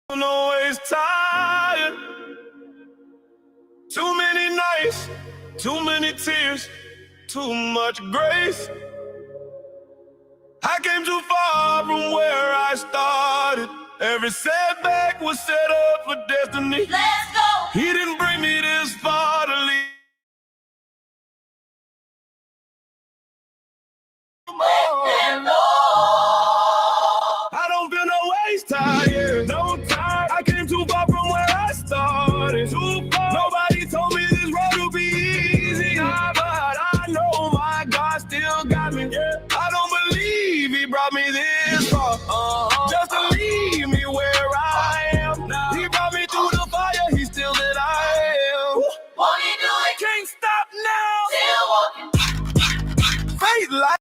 I'm always tired. Too many nights, too many tears, too much grace. I came too far from where I started. Every setback was set up for destiny. Let's go. He didn't bring me this far to leave. I don't feel no waste tired. No time. I came too far from where I started. Too far. Nobody told me this road would be easy. But I know my God still got me. I don't believe he brought me this far. Just to leave me where I am. He brought me through the fire. He's still that I am. Won't he do it? Can't stop now. Still walking. Faith like.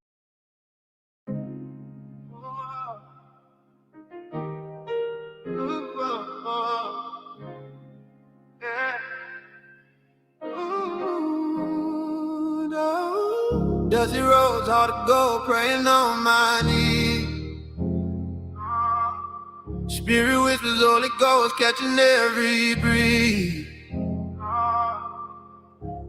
Dusty roads, hard to go, praying on my knees. Spirit whispers, Holy Ghost, catching every breeze.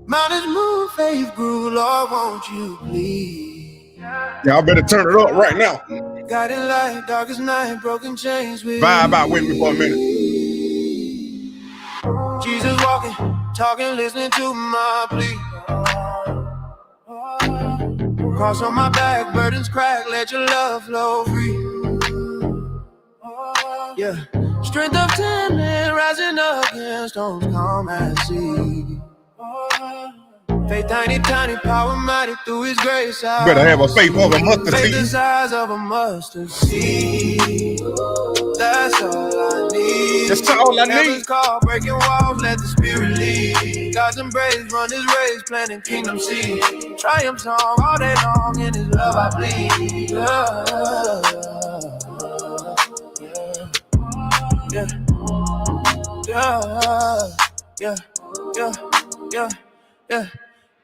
Mountains move, faith grew, Lord, won't you please? Y'all better turn it up right now. Guiding light, darkest night, broken chains with Vibe out with me for a minute. Jesus walking, talking, listening to my plea. Cross on my back, burdens crack, let your love flow free. Yeah, strength of 10 men rising against storms calm at sea. Faith tiny, tiny, power mighty through his grace. Better have a faith of a mustard Faith seed. the size of a mustard seed. That's all I need. That's all I need. Heaven's call, breaking walls, let the spirit lead. God's embrace, run his race, planting kingdom seed. Triumph song all day long, in his love I bleed.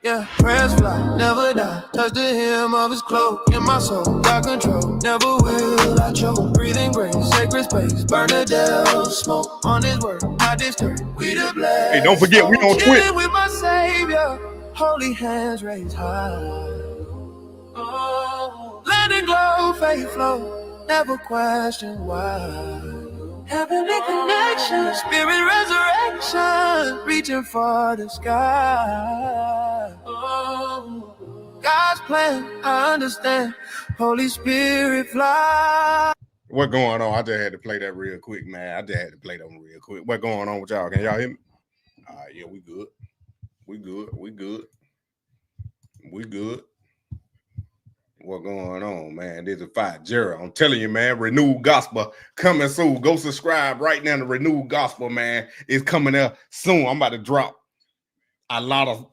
Yeah, prayers fly, never die. Touch the hem of his cloak. In my soul, got control. Never will I choke. Breathing grace, sacred space. Burn the devil's smoke. On his word, not disturbed. We the blessed. Hey, don't forget, we on Twitch. With my Savior, holy hands raised high. Oh, let it glow, faith flow. Never question why. Heavenly connection, spirit resurrection, reaching for the sky. Oh, God's plan, I understand. Holy Spirit fly. What going on? I just had to play that real quick, man. I just had to play that one real quick. What going on with y'all? Can y'all hear me? All right, yeah, we good. We good. We good. We good. What going on, man? There's a fight, Gerald. I'm telling you, man. Renewed Gospel coming soon. Go subscribe right now to Renewed Gospel, man. It's coming up soon. I'm about to drop a lot of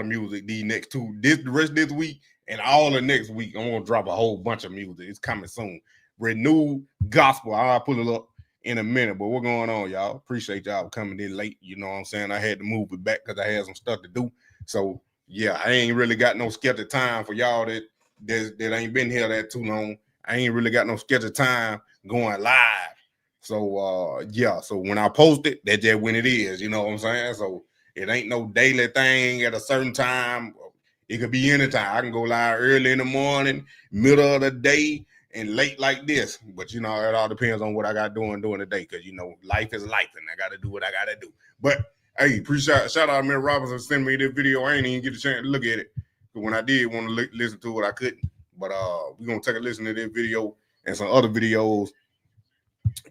music the rest of this week and all of next week. I'm gonna drop a whole bunch of music. It's coming soon. Renewed Gospel. I'll pull it up in a minute. But what's going on, y'all? Appreciate y'all coming in late. You know what I'm saying? I had to move it back because I had some stuff to do. So yeah, I ain't really got no scheduled time for y'all that ain't been here that too long. I ain't really got no scheduled time going live. So yeah, so when I post it, that's just when it is, you know what I'm saying? So it ain't no daily thing at a certain time. It could be anytime. I can go live early in the morning, middle of the day, and late like this. But you know, it all depends on what I got doing during the day, because you know, life is life and I gotta do what I gotta do. But hey, shout out to Mary Robinson sending me this video. I ain't even get a chance to look at it. When I did want to listen to it, I couldn't. But we're going to take a listen to this video and some other videos.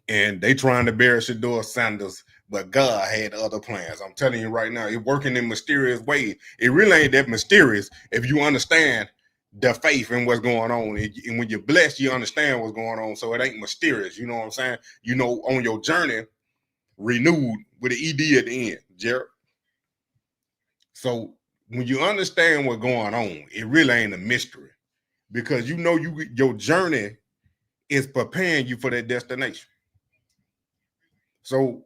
And they trying to bury Shedeur Sanders, but God had other plans. I'm telling you right now, it's working in mysterious ways. It really ain't that mysterious if you understand the faith and what's going on. And when you're blessed, you understand what's going on. So it ain't mysterious. You know what I'm saying? You know, on your journey, renewed with an ED at the end, Jared. So when you understand what's going on, it really ain't a mystery, because you know your journey is preparing you for that destination. So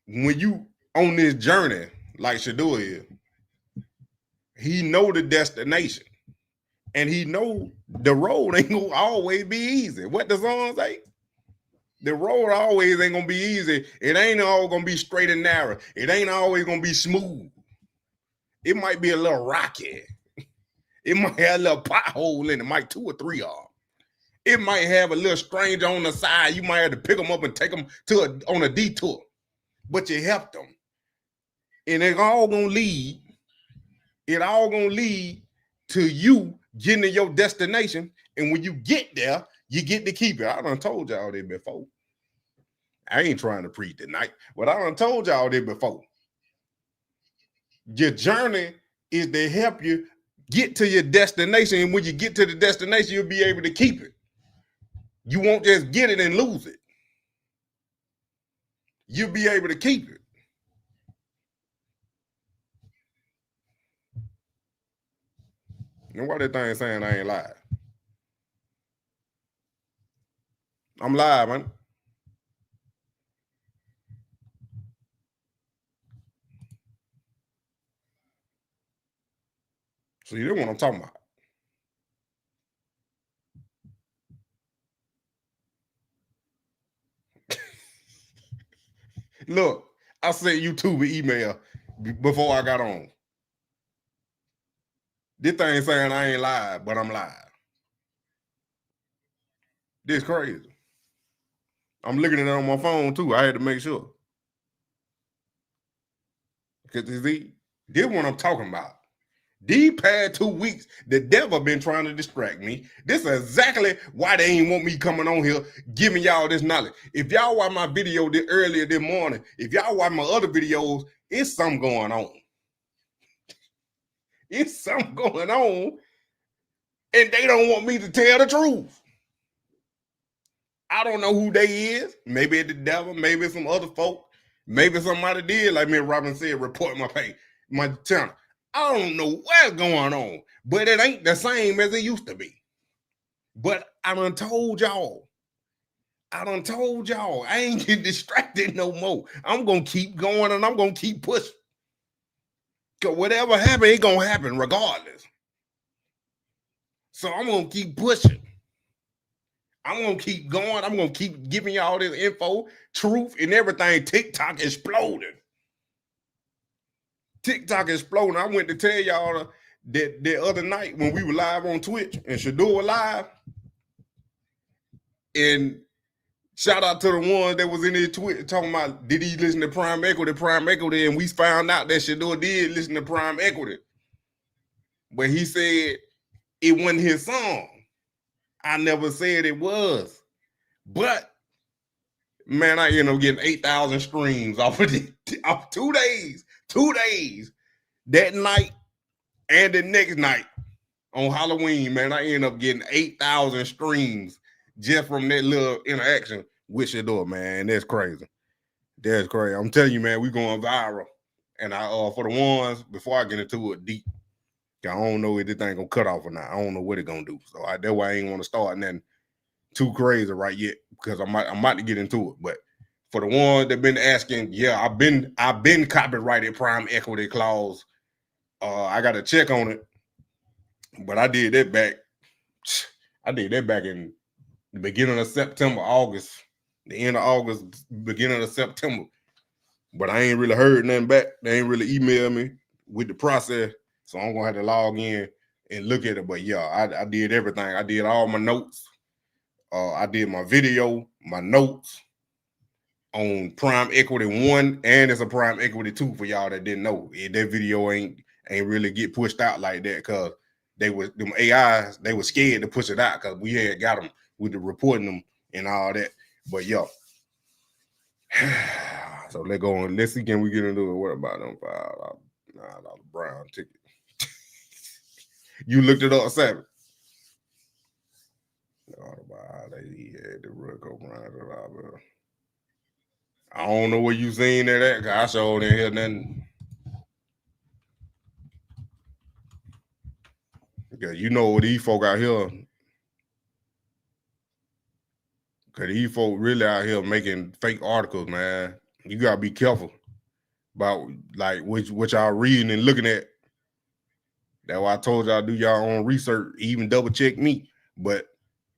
when you on this journey, like Shedeur is, he know the destination, and he know the road ain't gonna always be easy. What the song say? The road always ain't gonna be easy. It ain't all gonna be straight and narrow. It ain't always gonna be smooth. It might be a little rocky. It might have a little pothole in it, might 2 or 3 of them. It might have a little stranger on the side. You might have to pick them up and take them on a detour. But you helped them. And it all gonna lead to you getting to your destination. And when you get there, you get to keep it. I done told y'all this before. I ain't trying to preach tonight, but I done told y'all this before. Your journey is to help you get to your destination. And when you get to the destination, you'll be able to keep it. You won't just get it and lose it. You'll be able to keep it. And why that thing saying I ain't live? I'm live, man. See, that's what I'm talking about. Look, I sent YouTube an email before I got on. This thing saying I ain't live, but I'm live. This crazy. I'm looking at it on my phone too. I had to make sure. Because you see, this is what I'm talking about. These past 2 weeks, the devil been trying to distract me. This is exactly why they ain't want me coming on here giving y'all this knowledge. If y'all watch my video earlier this morning, if y'all watch my other videos, it's something going on. It's something going on, and they don't want me to tell the truth. I don't know who they is. Maybe it's the devil, maybe it's some other folk, maybe somebody did, like me and Robin said, report my channel. I don't know what's going on, but it ain't the same as it used to be. But I done told y'all. I ain't getting distracted no more. I'm going to keep going and I'm going to keep pushing. Because whatever happens, it's going to happen regardless. So I'm going to keep pushing. I'm going to keep going. I'm going to keep giving y'all this info, truth, and everything. TikTok exploding. I went to tell y'all that the other night when we were live on Twitch and Shedeur was live. And shout out to the ones that was in there talking about, did he listen to Prime Equity? And we found out that Shedeur did listen to Prime Equity. But he said it wasn't his song. I never said it was. But, man, I ended up getting 8,000 streams off of 2 days. 2 days. That night and the next night on Halloween, man, I ended up getting 8,000 streams just from that little interaction with Shedeur, man. That's crazy. That's crazy. I'm telling you, man, we going viral. And for the ones, before I get into it deep, I don't know if this thing gonna cut off or not. I don't know what it gonna do. So that's why I ain't want to start nothing too crazy right yet, because I'm about to get into it. But for the ones that been asking, yeah, I've been copyrighted Prime Equity clause. I got to check on it, but I did that back. I did that back in the beginning of September, August, the end of August, beginning of September. But I ain't really heard nothing back. They ain't really emailed me with the process, so I'm gonna have to log in and look at it. But yeah, I did everything. I did all my notes. I did my video, my notes on Prime Equity 1, and it's a Prime Equity 2 for y'all that didn't know. That video ain't really get pushed out like that because them AIs, they were scared to push it out because we had got them with the reporting them and all that. But yo, so let's go on. Let's see, can we get into it? What about them $5 brown ticket? You looked it up, Savage. I don't know where you seen that at, cause I sure didn't hear nothing. Because you know what these folk out here, because these folk really out here making fake articles, man. You gotta be careful about like what y'all reading and looking at. That's why I told y'all do y'all own research, even double check me. But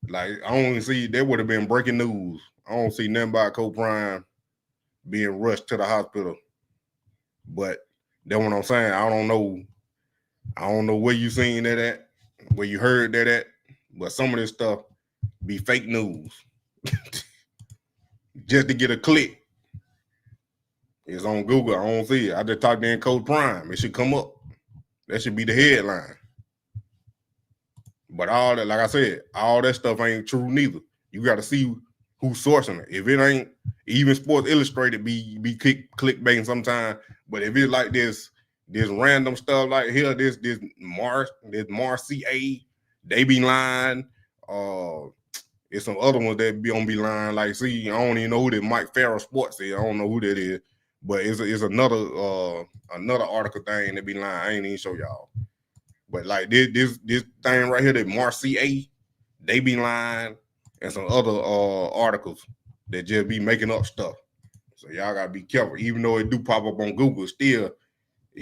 like I only see that would have been breaking news. I don't see nothing about Kobe Bryant being rushed to the hospital. But that's what I'm saying. I don't know where you seen that at, where you heard that at, but some of this stuff be fake news. Just to get a click. It's on Google. I don't see it. I just typed in Coach Prime. It should come up. That should be the headline. But all that, like I said, all that stuff ain't true neither. You got to see who's sourcing it. If it ain't, even Sports Illustrated be clickbaiting sometimes. But if it's like this random stuff like here, this Marcia, they be lying. It's some other ones that be lying. Like, see, I don't even know who that Mike Farrell Sports is. I don't know who that is. But it's another article thing that be lying. I ain't even show y'all. But like this thing right here, that Marcia, they be lying, and some other articles that just be making up stuff. So y'all gotta be careful. Even though it do pop up on Google, it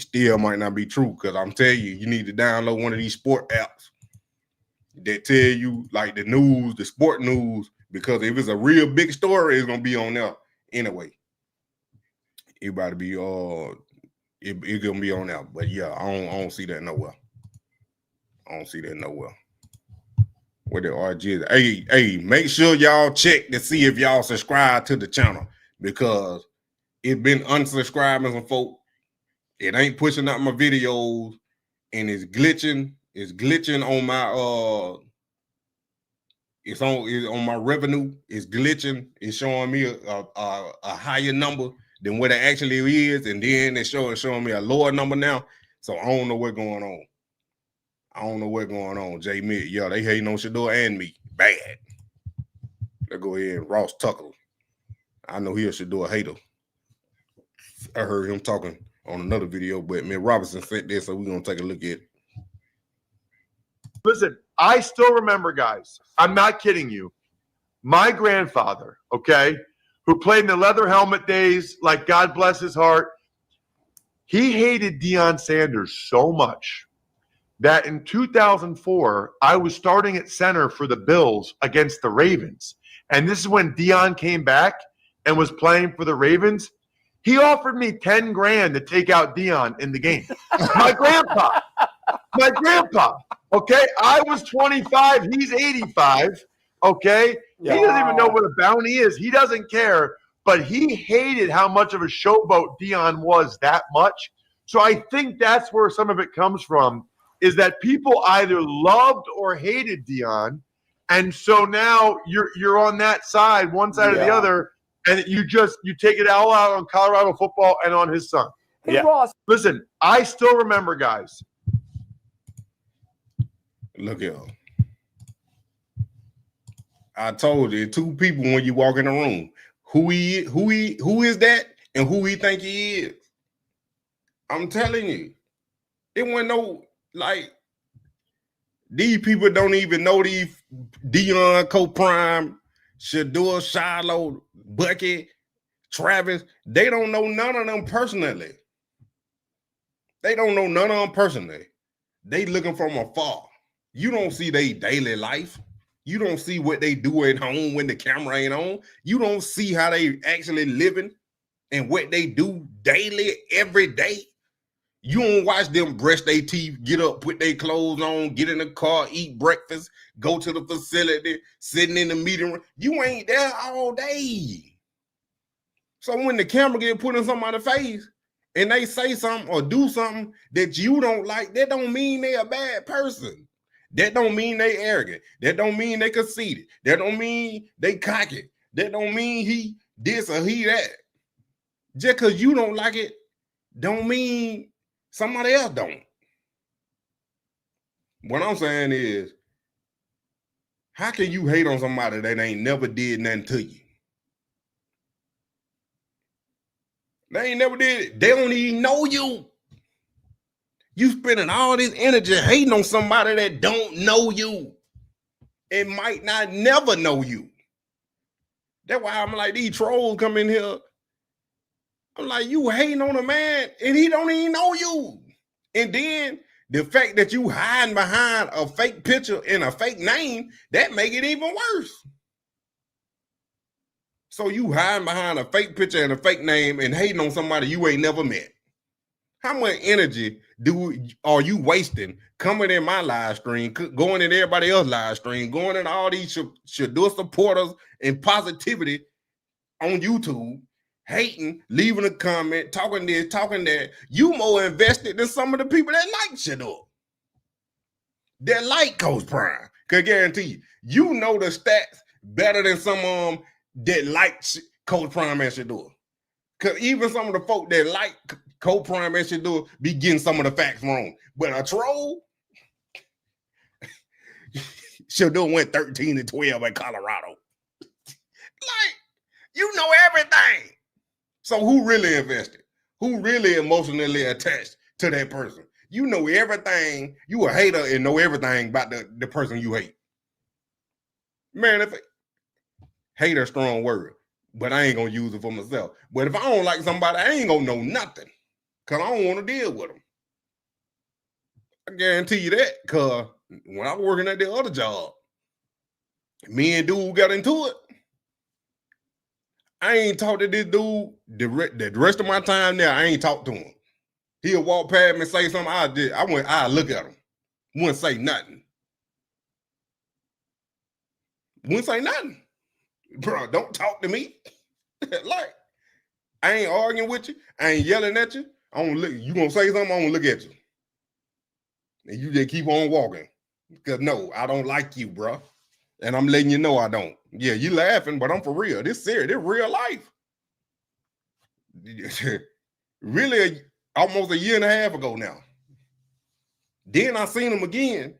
still might not be true. Because I'm telling you, you need to download one of these sport apps that tell you like the news, the sport news. Because if it's a real big story, it's gonna be on there anyway. Everybody be it's gonna be on there. But yeah, I don't see that nowhere. I don't see that nowhere. Where the RG is. Hey, make sure y'all check to see if y'all subscribe to the channel, because it's been unsubscribing some folk. It ain't pushing out my videos, and it's glitching. It's glitching on my it's on my revenue. It's glitching. It's showing me a higher number than what it actually is, and then it's showing me a lower number now. So I don't know what's going on. Jay Mitt. Yeah, they hating on Shedeur and me. Bad. Let's go ahead. Ross Tucker. I know he a Shedeur hater. I heard him talking on another video, but Mitt Robinson sent this, so we're going to take a look at it. Listen, I still remember, guys, I'm not kidding you, my grandfather, okay, who played in the leather helmet days, like God bless his heart, he hated Shedeur Sanders so much that in 2004, I was starting at center for the Bills against the Ravens. And this is when Deion came back and was playing for the Ravens. He offered me 10 grand to take out Deion in the game. My grandpa, okay? I was 25, he's 85, okay? Yeah. He doesn't even know what a bounty is. He doesn't care, but he hated how much of a showboat Deion was that much. So I think that's where some of it comes from, is that people either loved or hated Deion, and so now you're on that side, one side or the other, and you take it all out on Colorado football and on his son. Hey, Ross. Listen, I still remember, guys. Look at him. I told you, two people when you walk in the room. Who is that, and who he think he is. I'm telling you, it wasn't no. Like, these people don't even know these Deion, Co-Prime, Shedeur, Shiloh, Bucky, Travis. They don't know none of them personally. They looking from afar. You don't see their daily life. You don't see what they do at home when the camera ain't on. You don't see how they actually living and what they do daily, every day. You don't watch them brush their teeth, get up, put their clothes on, get in the car, eat breakfast, go to the facility, sitting in the meeting room. You ain't there all day. So when the camera get put in somebody's face and they say something or do something that you don't like, that don't mean they a bad person. That don't mean they arrogant. That don't mean they conceited. That don't mean they cocky. That don't mean he this or he that. Just because you don't like it, don't mean somebody else don't. What I'm saying is, how can you hate on somebody that ain't never did nothing to you? They ain't never did it. They don't even know you. You spending all this energy hating on somebody that don't know you. It might not never know you. That's why I'm like, these trolls come in here. I'm like, you hating on a man and he don't even know you. And then the fact that you hiding behind a fake picture and a fake name, that make it even worse. So you hiding behind a fake picture and a fake name and hating on somebody you ain't never met. How much energy are you wasting coming in my live stream, going in everybody else's live stream, going in all these Shedeur supporters and positivity on YouTube, hating, leaving a comment, talking this, talking that? You more invested than some of the people that like Shedeur, that like Coach Prime. Can guarantee you know the stats better than some of them that like Coach Prime and Shedeur. Because even some of the folk that like Coach Prime and Shedeur be getting some of the facts wrong. But a troll, Shedeur went 13-12 in Colorado. Like, you know everything. So who really invested? Who really emotionally attached to that person? You know everything. You a hater and know everything about the person you hate. Man, if hate a strong word, but I ain't gonna use it for myself. But if I don't like somebody, I ain't gonna know nothing, because I don't want to deal with them. I guarantee you that, because when I was working at the other job, me and dude got into it. I ain't talked to this dude the rest of my time there. I ain't talked to him. He'll walk past me and say something. I look at him. Wouldn't say nothing. Wouldn't say nothing. Bro, don't talk to me. Like, I ain't arguing with you. I ain't yelling at you. I don't look. You gonna say something, I'm gonna look at you. And you just keep on walking. Because no, I don't like you, bro. And I'm letting you know I don't. Yeah, you laughing, but I'm for real. This serious. This real life. Really, almost a year and a half ago now. Then I seen him again.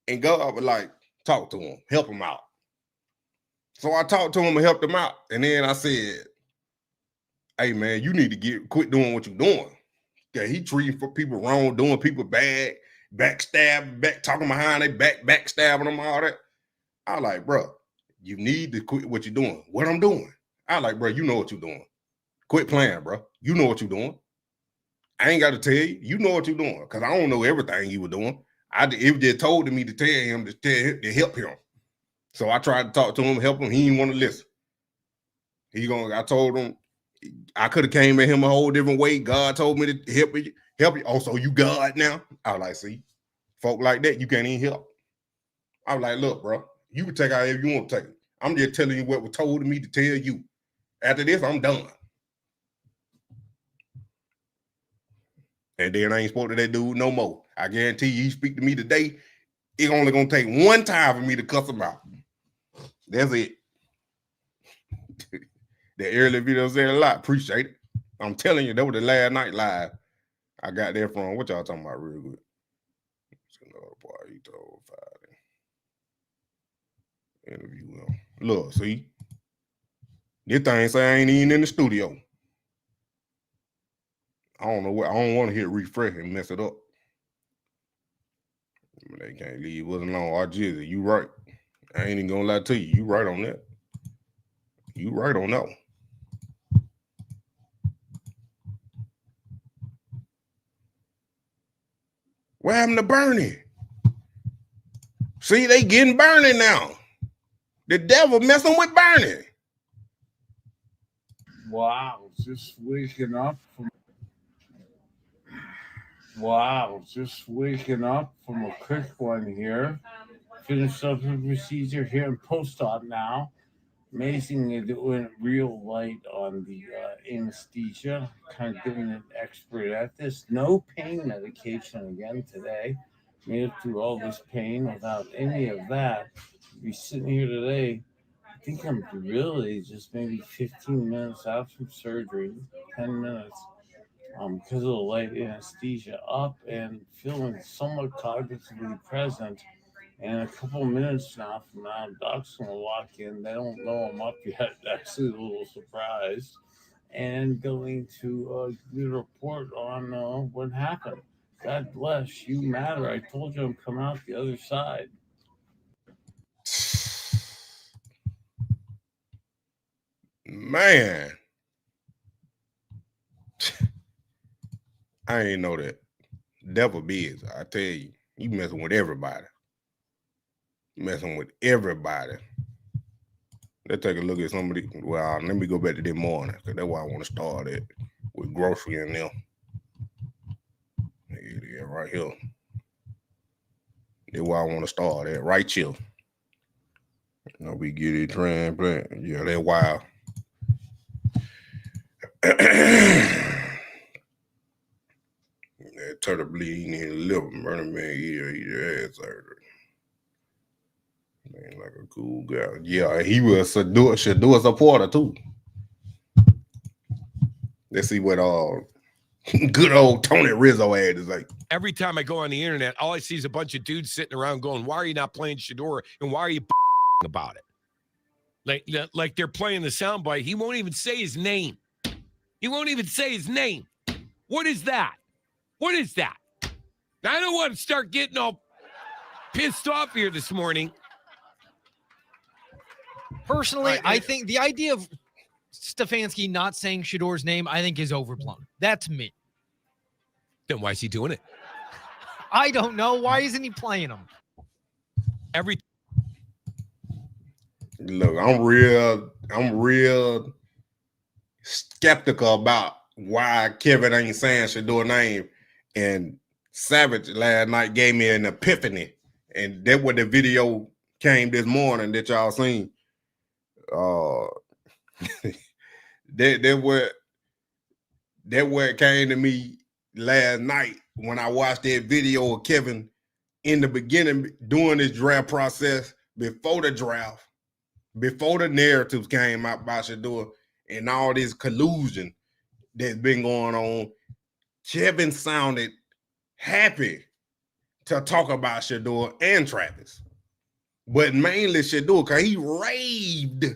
And God was like, talk to him, help him out. So I talked to him and helped him out. And then I said, hey, man, you need to quit doing what you're doing. Yeah, he treating for people wrong, doing people bad, backstab, talking behind their back, backstabbing them, all that. I like, bro, you need to quit what you're doing. What I'm doing. I like, bro, you know what you're doing. Quit playing, bro. You know what you're doing. I ain't got to tell you. You know what you're doing, because I don't know everything you were doing. It just told me to tell him to help him. So I tried to talk to him, help him. He didn't want to listen. I told him I could have came at him a whole different way. God told me to help you. Oh, so you God now? I was like, see, folk like that, you can't even help. I was like, look, bro, you can take however you want to take it. I'm just telling you what was told to me to tell you. After this, I'm done. And then I ain't spoke to that dude no more. I guarantee you speak to me today, it's only going to take one time for me to cuss him out. That's it. The early video said a lot. Appreciate it. I'm telling you, that was the last night live I got there from. What y'all talking about real good? He told Friday. Interview him. Look, see? This thing say I ain't even in the studio. I don't know what. I don't want to hit refresh and mess it up. They can't leave us alone. Jizzy, you right. I ain't even gonna lie to you. You right on that. You right on that one. What happened to Bernie? See, they getting Bernie now. The devil messing with Bernie. Wow, just waking up from a quick one here. Finished up the procedure here in post-op now. Amazing it went real light on the anesthesia. Kind of getting an expert at this. No pain medication again today. Made it through all this pain without any of that. Be sitting here today. I think I'm really just maybe 15 minutes out from surgery, 10 minutes, because of the light anesthesia, up and feeling somewhat cognitively present. And a couple minutes now from now, doc's gonna walk in. They don't know I'm up yet. Actually, a little surprised, and going to give a report on what happened. God bless you, matter. I told you I'm coming out the other side. Man, I ain't know that. Devil biz, I tell you, you messing with everybody. Messing with everybody. Let's take a look at somebody. Well, let me go back to this morning because that's why I want to start it with grocery in there. Yeah, right here. That's why I want to start at right here. We get it transplant. Yeah, that's wild. That turtle bleeding in his liver, murder man, he ass surgery. Man, like a cool guy. Yeah, he was Shedeur supporter too. Let's see what good old Tony Rizzo had to say. Every time I go on the internet, all I see is a bunch of dudes sitting around going, "Why are you not playing Shedeur? And why are you about it?" Like they're playing the soundbite. He won't even say his name. He won't even say his name. What is that? What is that? I don't want to start getting all pissed off here this morning. Personally, I think the idea of Stefanski not saying Shedeur's name, I think, is overblown. That's me. Then why is he doing it? I don't know. Why isn't he playing him? Look, I'm real skeptical about why Kevin ain't saying Shedeur's name. And Savage last night gave me an epiphany. And that's what the video came this morning that y'all seen. That what it came to me last night when I watched that video of Kevin in the beginning during this draft process, before the draft, before the narratives came out by Shedeur and all this collusion that's been going on. Kevin sounded happy to talk about Shedeur and Travis, but mainly Shedeur, because he raved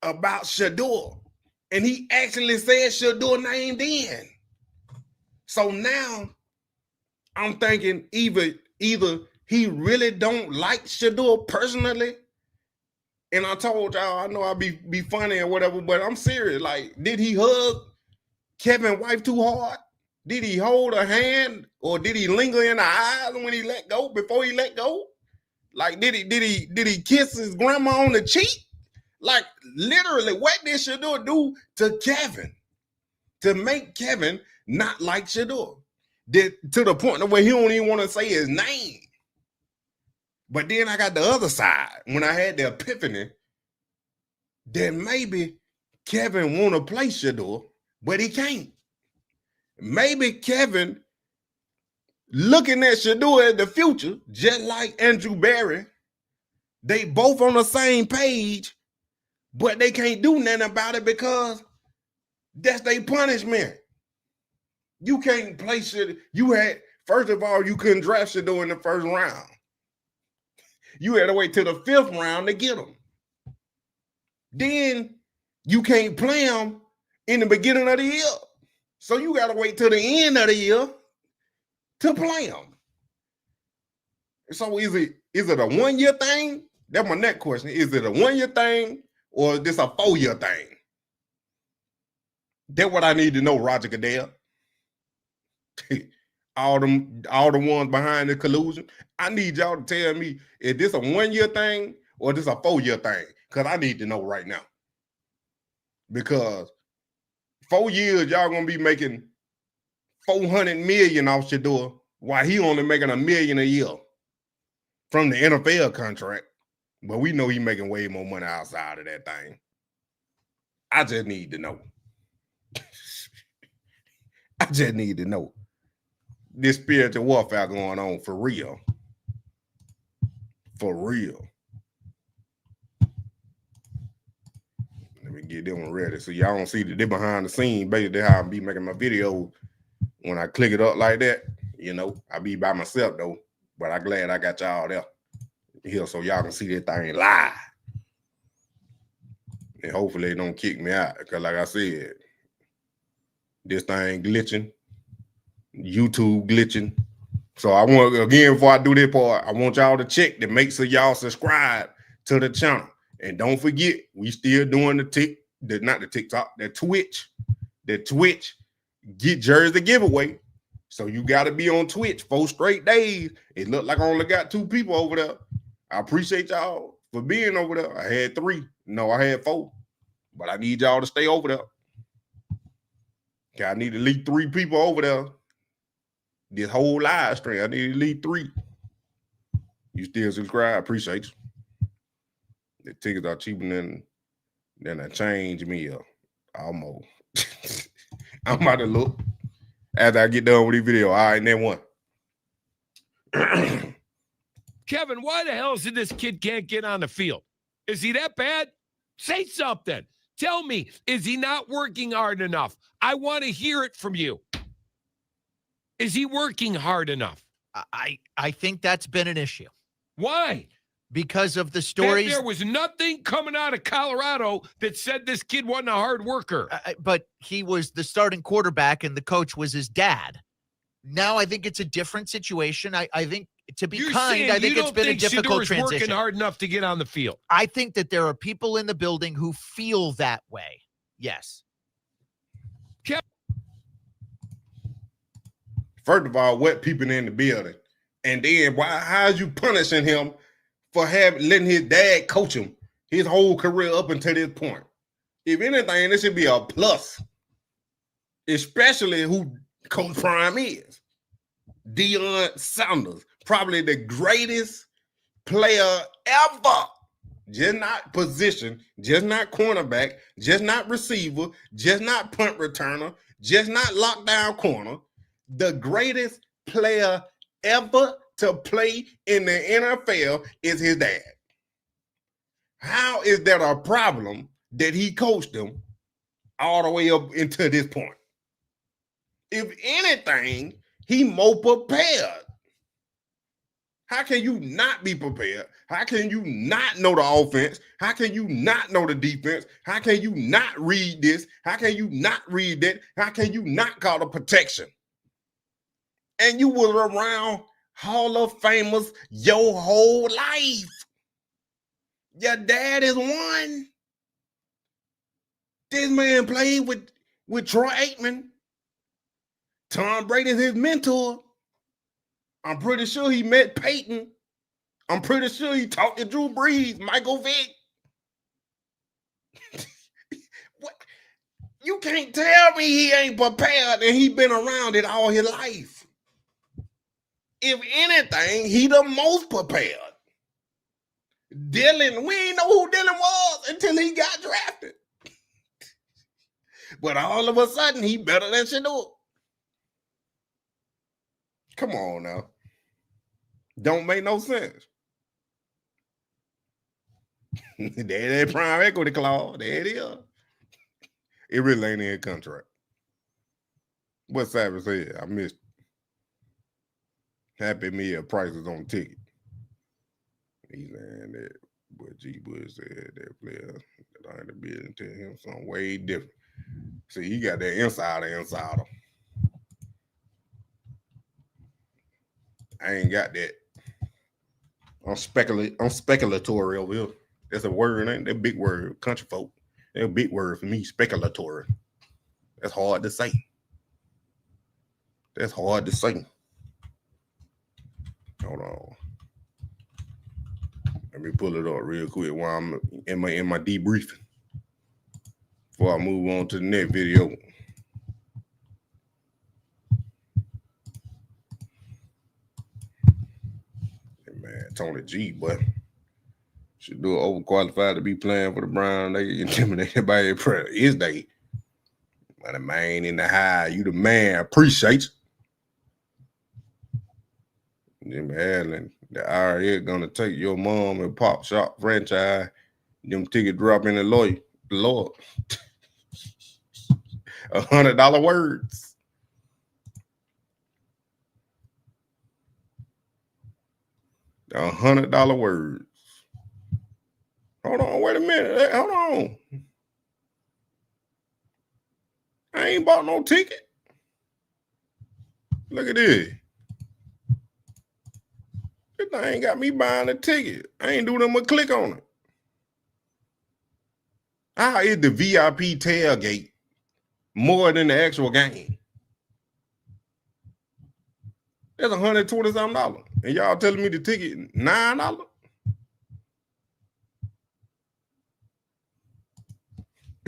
about Shedeur, and he actually said Shedeur name then. So now I'm thinking either he really don't like Shedeur personally, and I told y'all I know I'll be funny or whatever, but I'm serious. Like, did he hug Kevin's wife too hard? Did he hold her hand, or did he linger in her eyes when he let go, before he let go? Like, did he kiss his grandma on the cheek? Like, literally, what did Shedeur do to Kevin to make Kevin not like Shedeur? To the point where he don't even want to say his name. But then I got the other side when I had the epiphany that maybe Kevin want to play Shedeur, but he can't. Maybe Kevin looking at Shedeur as the future, just like Andrew Barry. They both on the same page, but they can't do nothing about it because that's their punishment. You can't play Shedeur. First of all, you couldn't draft Shedeur in the first round. You had to wait till the 5th round to get him. Then you can't play him in the beginning of the year. So you got to wait till the end of the year to play him. So is it a 1-year thing? That's my next question. Is it a 1-year thing, or is this a 4-year thing? That's what I need to know, Roger Goodell. all the ones behind the collusion. I need y'all to tell me, is this a 1-year thing or this a 4-year thing? Because I need to know right now. Because 4 years, y'all gonna be making $400 million off Shedeur, while he only making $1 million a year from the NFL contract. But we know he making way more money outside of that thing. I just need to know. I just need to know. This spiritual warfare going on for real. For real. Let me get them ready. So y'all don't see that they're behind the scenes. Basically, how I be making my video. When I click it up like that, I be by myself though. But I'm glad I got y'all there here so y'all can see that thing live. And hopefully they don't kick me out. Because like I said, this thing glitching. YouTube glitching. So I want, again, before I do this part, I want y'all to check to make sure y'all subscribe to the channel. And don't forget, we still doing the Twitch. The Twitch get jersey giveaway. So you got to be on Twitch 4 straight days. It looked like I only got 2 people over there. I appreciate y'all for being over there. I had 3. No, I had 4, but I need y'all to stay over there. Okay, I need at least 3 people over there. This whole live stream, I need at least 3. You still subscribe? Appreciate you. The tickets are cheaper than a change meal. Almost. I'm about to look after I get done with this video. All right, then one. Kevin, why the hell is it this kid can't get on the field? Is he that bad? Say something. Tell me, is he not working hard enough? I want to hear it from you. Is he working hard enough? I think that's been an issue. Why? Because of the stories. There was nothing coming out of Colorado that said this kid wasn't a hard worker. But he was the starting quarterback and the coach was his dad. Now I think it's a different situation. I think, to be kind, I think it's been a difficult transition. Working hard enough to get on the field. I think that there are people in the building who feel that way. Yes. First of all, what people in the building? And then how are you punishing him for letting his dad coach him his whole career up until this point? If anything, this should be a plus. Especially who Coach Prime is. Shedeur Sanders, probably the greatest player ever. Just not position, just not cornerback, just not receiver, just not punt returner, just not lockdown corner. The greatest player ever to play in the NFL is his dad. How is that a problem that he coached him all the way up into this point? If anything, he more prepared. How can you not be prepared? How can you not know the offense? How can you not know the defense? How can you not read this? How can you not read that? How can you not call the protection? And you were around Hall of Famers your whole life. Your dad is one. This man played with Troy Aikman. Tom Brady is his mentor. I'm pretty sure he met Peyton. I'm pretty sure he talked to Drew Brees, Michael Vick. What? You can't tell me he ain't prepared and he been around it all his life. If anything, he the most prepared. Dylan, we ain't know who Dylan was until he got drafted. But all of a sudden, he better than Shedeur. Come on now. Don't make no sense. There that prime equity clause. There it is. It really ain't in a contract. What Savage said, I missed it. Happy Meal prices on ticket. He's saying that what G. Bush said, that player that I had to be and tell him something way different. See, he got that insider. I ain't got that. I'm speculatory over here. That's a word, ain't that big word? Country folk. That's a big word for me, speculatory. That's hard to say. Hold on. Let me pull it up real quick while I'm in my debriefing. Before I move on to the next video. Man, Tony G, boy. Shedeur overqualified to be playing for the Browns. They intimidated by his prayer. Is they? But the man in the high, you the man. Appreciate you. Jimmy Allen, the IRS gonna take your mom and pop shop franchise. Them ticket drop in the Lord. $100 words. $100 words. Hold on, wait a minute. Hold on. I ain't bought no ticket. Look at this. This thing got me buying a ticket. I ain't doing them a click on it. How is the VIP tailgate more than the actual game? That's $120-something. And y'all telling me the ticket $9?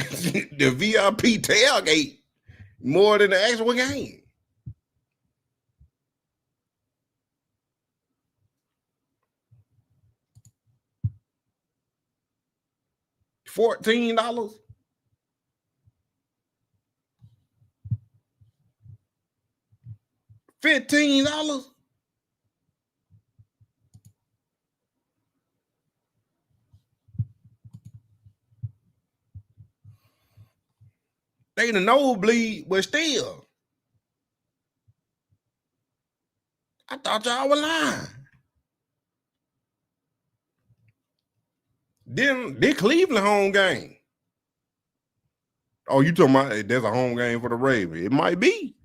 The VIP tailgate more than the actual game. $14. $15. They the nosebleed, but still. I thought y'all were lying. Then they Cleveland home game. Oh, you talking about there's a home game for the Ravens? It might be.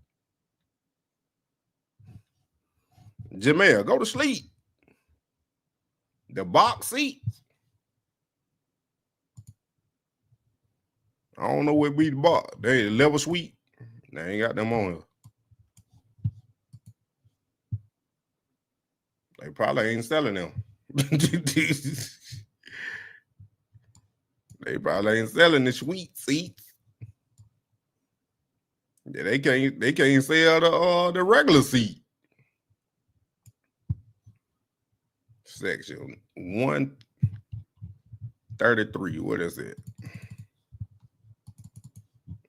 Jamel, go to sleep. The box seats. I don't know what be the box. They level suite. They ain't got them on here. They probably ain't selling them. They probably ain't selling the suite seats. Yeah, they can't sell the regular seat. Section 133. What is it?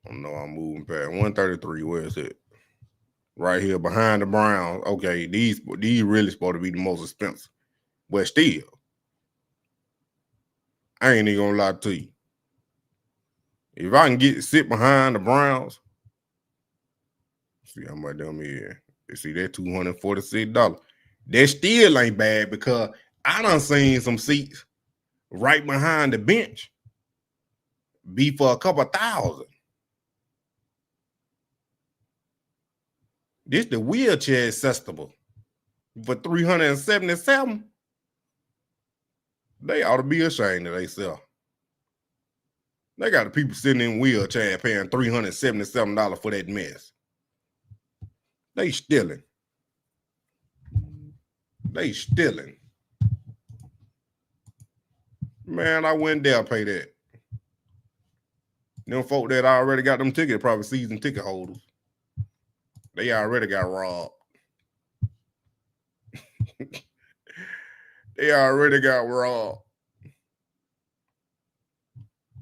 I don't know. I'm moving past 133. Where is it? Right here behind the Browns. Okay, these really supposed to be the most expensive, but still, I ain't even gonna lie to you. If I can sit behind the Browns, see how much them is. You see that $246. That still ain't bad because I done seen some seats right behind the bench be for a couple thousand. This the wheelchair accessible for $377. They ought to be ashamed of themselves. They got the people sitting in wheelchair paying $377 for that mess. They stealing. They stealing. Man, I wouldn't dare pay that. Them folk that already got them tickets, probably season ticket holders. They already got robbed. They already got robbed.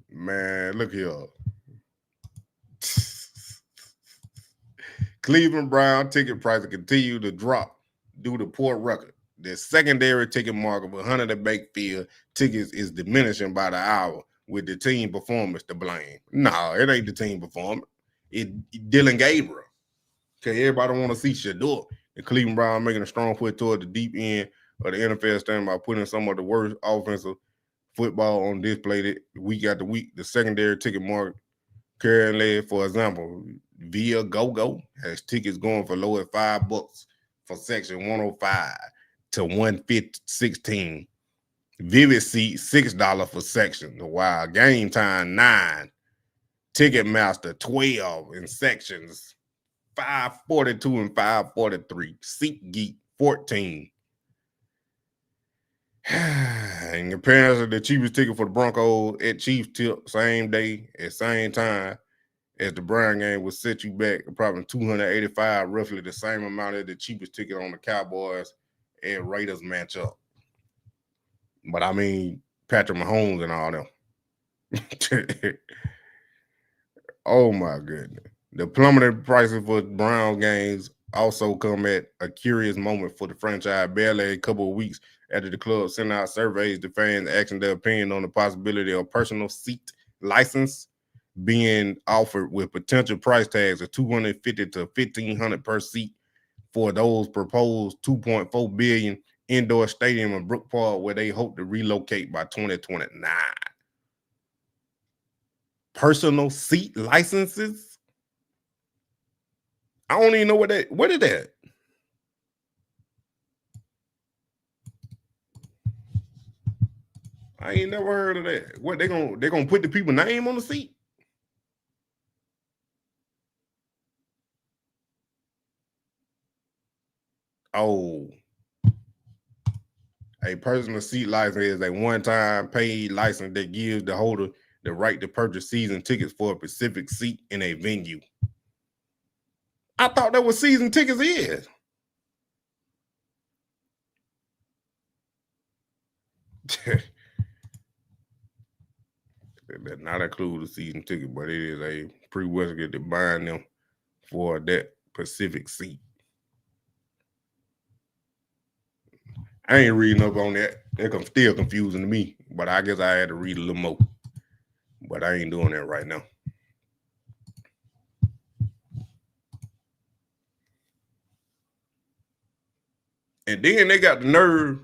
Man, look here. Cleveland Brown ticket prices continue to drop due to poor record. The secondary ticket market for Hunter the Bakefield tickets is diminishing by the hour, with the team performance to blame. No, it ain't the team performance. It's Dylan Gabriel. Okay, everybody want to see Shedeur. The Cleveland Brown making a strong push toward the deep end of the NFL stand by putting some of the worst offensive football on display week after week. The secondary ticket market currently, for example, via GoGo has tickets going for low at $5 for section 105 to 116. Vivid seat $6 for section. While Game Time $9, Ticketmaster $12 in sections 542 and 543. SeatGeek $14. In comparison, the cheapest ticket for the Broncos at Chiefs tip same day at same time as the Brown game will set you back probably $285, roughly the same amount as the cheapest ticket on the Cowboys and Raiders matchup. But I mean, Patrick Mahomes and all them. Oh my goodness. The plummeted prices for Brown games also come at a curious moment for the franchise, barely a couple of weeks after the club sent out surveys to fans asking their opinion on the possibility of personal seat license being offered with potential price tags of $250 to $1,500 per seat for those proposed $2.4 billion indoor stadium in Brook Park, where they hope to relocate by 2029. Personal seat licenses? I don't even know what is that? I ain't never heard of that. What they gonna put the people's name on the seat? Oh, a personal seat license is a one-time paid license that gives the holder the right to purchase season tickets for a specific seat in a venue. I thought that was season tickets is. That does not include the season ticket, but it is a prerequisite to buying them for that specific seat. I ain't reading up on that. They're still confusing to me, but I guess I had to read a little more. But I ain't doing that right now. And then they got the nerve.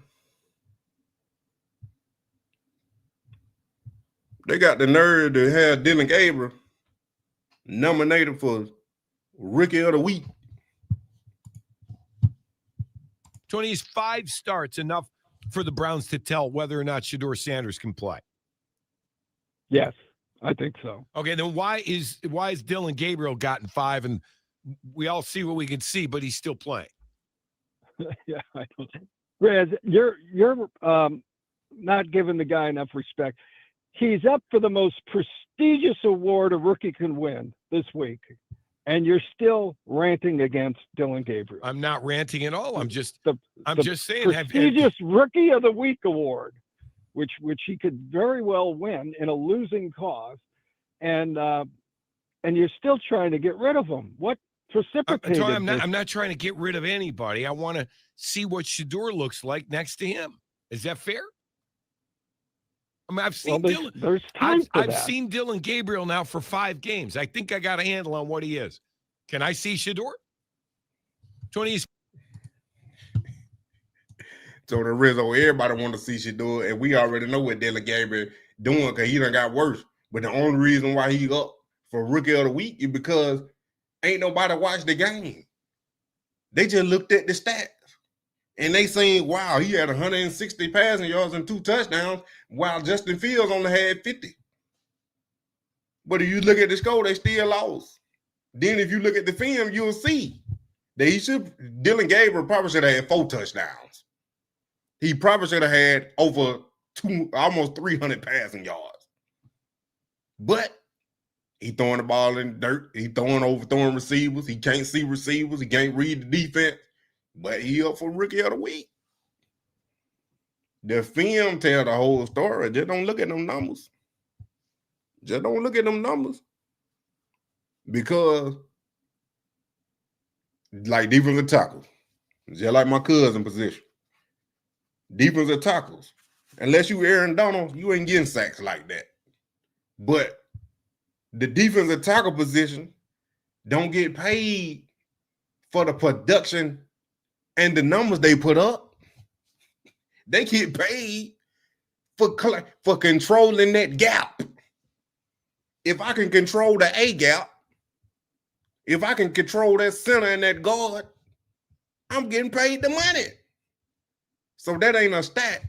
They got the nerve to have Dylan Gabriel nominated for Rookie of the Week. Tony, is 5 starts enough for the Browns to tell whether or not Shedeur Sanders can play? Yes, I think so. Okay, then why is Dylan Gabriel gotten 5 and we all see what we can see, but he's still playing? Yeah, I don't. Riz, you're not giving the guy enough respect. He's up for the most prestigious award a rookie can win this week, and you're still ranting against Dylan Gabriel. I'm not ranting at all. I'm just saying, prestigious Rookie of the Week award, which he could very well win in a losing cause, and you're still trying to get rid of him. What precipitated I'm not trying to get rid of anybody. I want to see what Shedeur looks like next to him. Is that fair? I mean, I've seen I've seen Dylan Gabriel now for 5 games. I think I got a handle on what he is. Can I see Shedeur? Tony. So the Rizzo, everybody want to see Shedeur, and we already know what Dylan Gabriel doing because he done got worse. But the only reason why he up for Rookie of the Week is because ain't nobody watched the game. They just looked at the stats. And they saying, wow, he had 160 passing yards and 2 touchdowns, while Justin Fields only had 50. But if you look at the score, they still lost. Then if you look at the film, you'll see that Dylan Gabriel probably should have had 4 touchdowns. He probably should have had over almost 300 passing yards. But he throwing the ball in the dirt. He throwing receivers. He can't see receivers. He can't read the defense. But he up for Rookie of the Week. The film tell the whole story. Just don't look at them numbers. Just don't look at them numbers. Because, like defensive tackles, just like my cousin position, defensive tackles, unless you Aaron Donald, you ain't getting sacks like that. But the defensive tackle position don't get paid for the production and the numbers they put up. They get paid for controlling that gap. If I can control the A gap, if I can control that center and that guard, I'm getting paid the money. So that ain't a stat.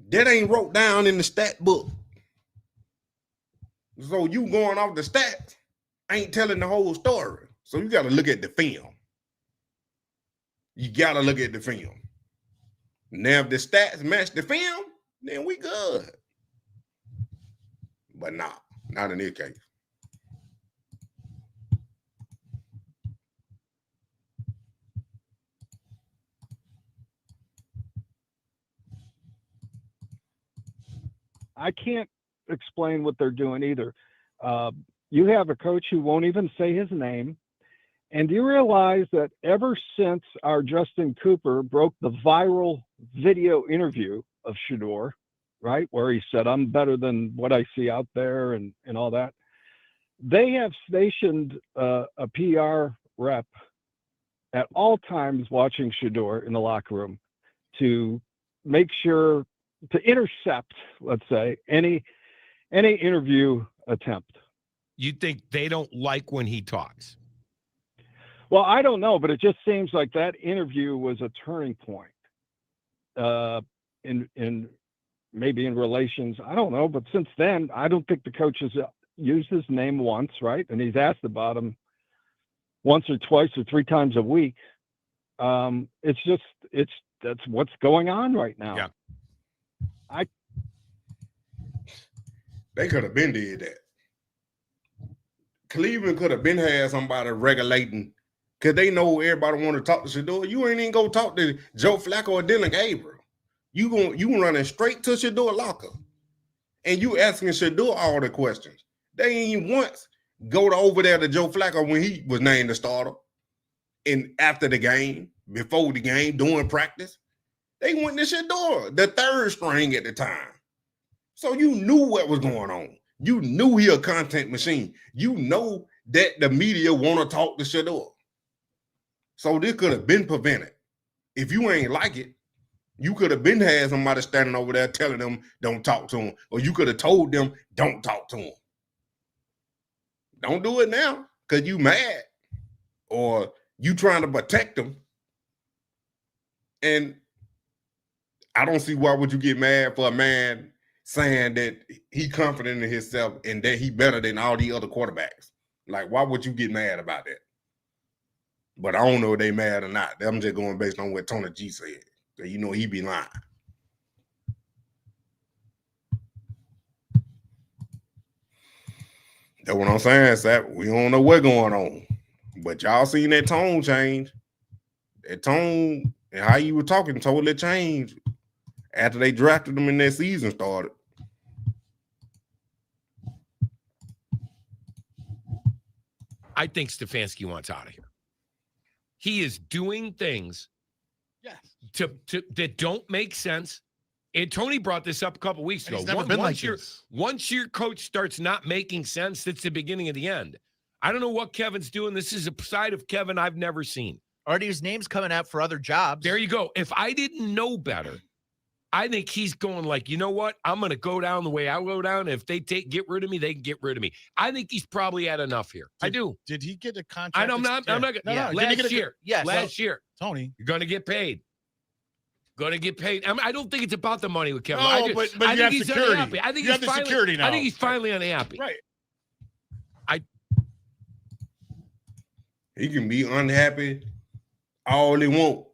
That ain't wrote down in the stat book. So you going off the stats ain't telling the whole story. So you got to look at the film. You got to look at the film. Now, if the stats match the film, then we good. But not in this case. I can't explain what they're doing either. You have a coach who won't even say his name. And do you realize that ever since our Justin Cooper broke the viral video interview of Shedeur, right, where he said, I'm better than what I see out there and all that, they have stationed a PR rep at all times watching Shedeur in the locker room to make sure to intercept, let's say, any interview attempt. You think they don't like when he talks? Well, I don't know, but it just seems like that interview was a turning point in maybe in relations. I don't know, but since then, I don't think the coach has used his name once, right? And he's asked about him once or twice or 3 times a week. That's what's going on right now. Yeah. They could have been did that. Cleveland could have been had somebody regulating because they know everybody want to talk to Shedeur. You ain't even go talk to Joe Flacco or Dylan Gabriel. You running straight to Shedeur locker. And you asking Shedeur all the questions. They ain't once go over there to Joe Flacco when he was named the starter. And after the game, before the game, during practice, they went to Shedeur, the third string at the time. So you knew what was going on. You knew he a content machine. You know that the media want to talk to Shedeur. So this could have been prevented. If you ain't like it, you could have been had somebody standing over there telling them don't talk to him. Or you could have told them don't talk to him. Don't do it now because you mad. Or you trying to protect them. And I don't see why would you get mad for a man saying that he confident in himself and that he better than all the other quarterbacks. Like, why would you get mad about that? But I don't know if they mad or not. I'm just going based on what Tony G said. So you know he be lying. That's what I'm saying, Sap. We don't know what's going on. But y'all seen that tone change. That tone and how you were talking totally changed after they drafted them and their season started. I think Stefanski wants out of here. He is doing things that don't make sense. And Tony brought this up a couple weeks ago. Once your coach starts not making sense, that's the beginning of the end. I don't know what Kevin's doing. This is a side of Kevin I've never seen. Already his name's coming out for other jobs. There you go. If I didn't know better, I think he's going like, you know what? I'm going to go down the way I go down. If they get rid of me, they can get rid of me. I think he's probably had enough here. I do. Did he get a contract? I'm not. Last year. Yes. Last year. Tony. You're going to get paid. Going to get paid. I don't think it's about the money with Kevin. No, but I you think have he's security. unhappy. I think you he's have the finally, security now. I think he's finally unhappy. Right. He can be unhappy all he want.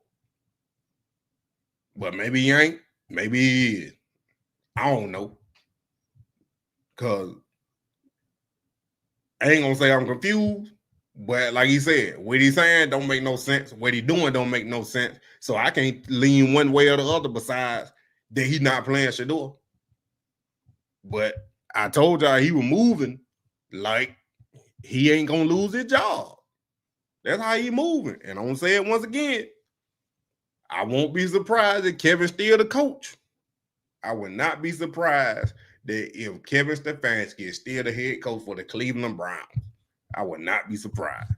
But maybe he ain't. Maybe he is. I don't know. Because I ain't going to say I'm confused. But like he said, what he's saying don't make no sense. What he doing don't make no sense. So I can't lean one way or the other besides that he not playing Shedeur. But I told y'all he was moving like he ain't going to lose his job. That's how he moving. And I'm going to say it once again. I won't be surprised if Kevin's still the coach. I would not be surprised that if Kevin Stefanski is still the head coach for the Cleveland Browns. I would not be surprised.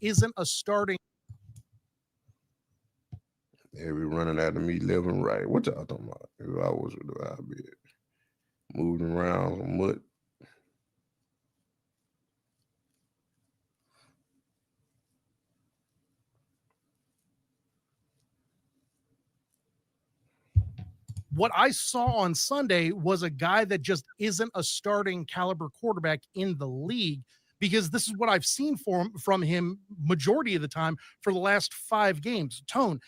Isn't a starting. They be running out of me living right. What y'all talking about? If I was I'd be moving around some mud. What I saw on Sunday was a guy that just isn't a starting caliber quarterback in the league, because this is what I've seen from him majority of the time for the last 5 games. Tone,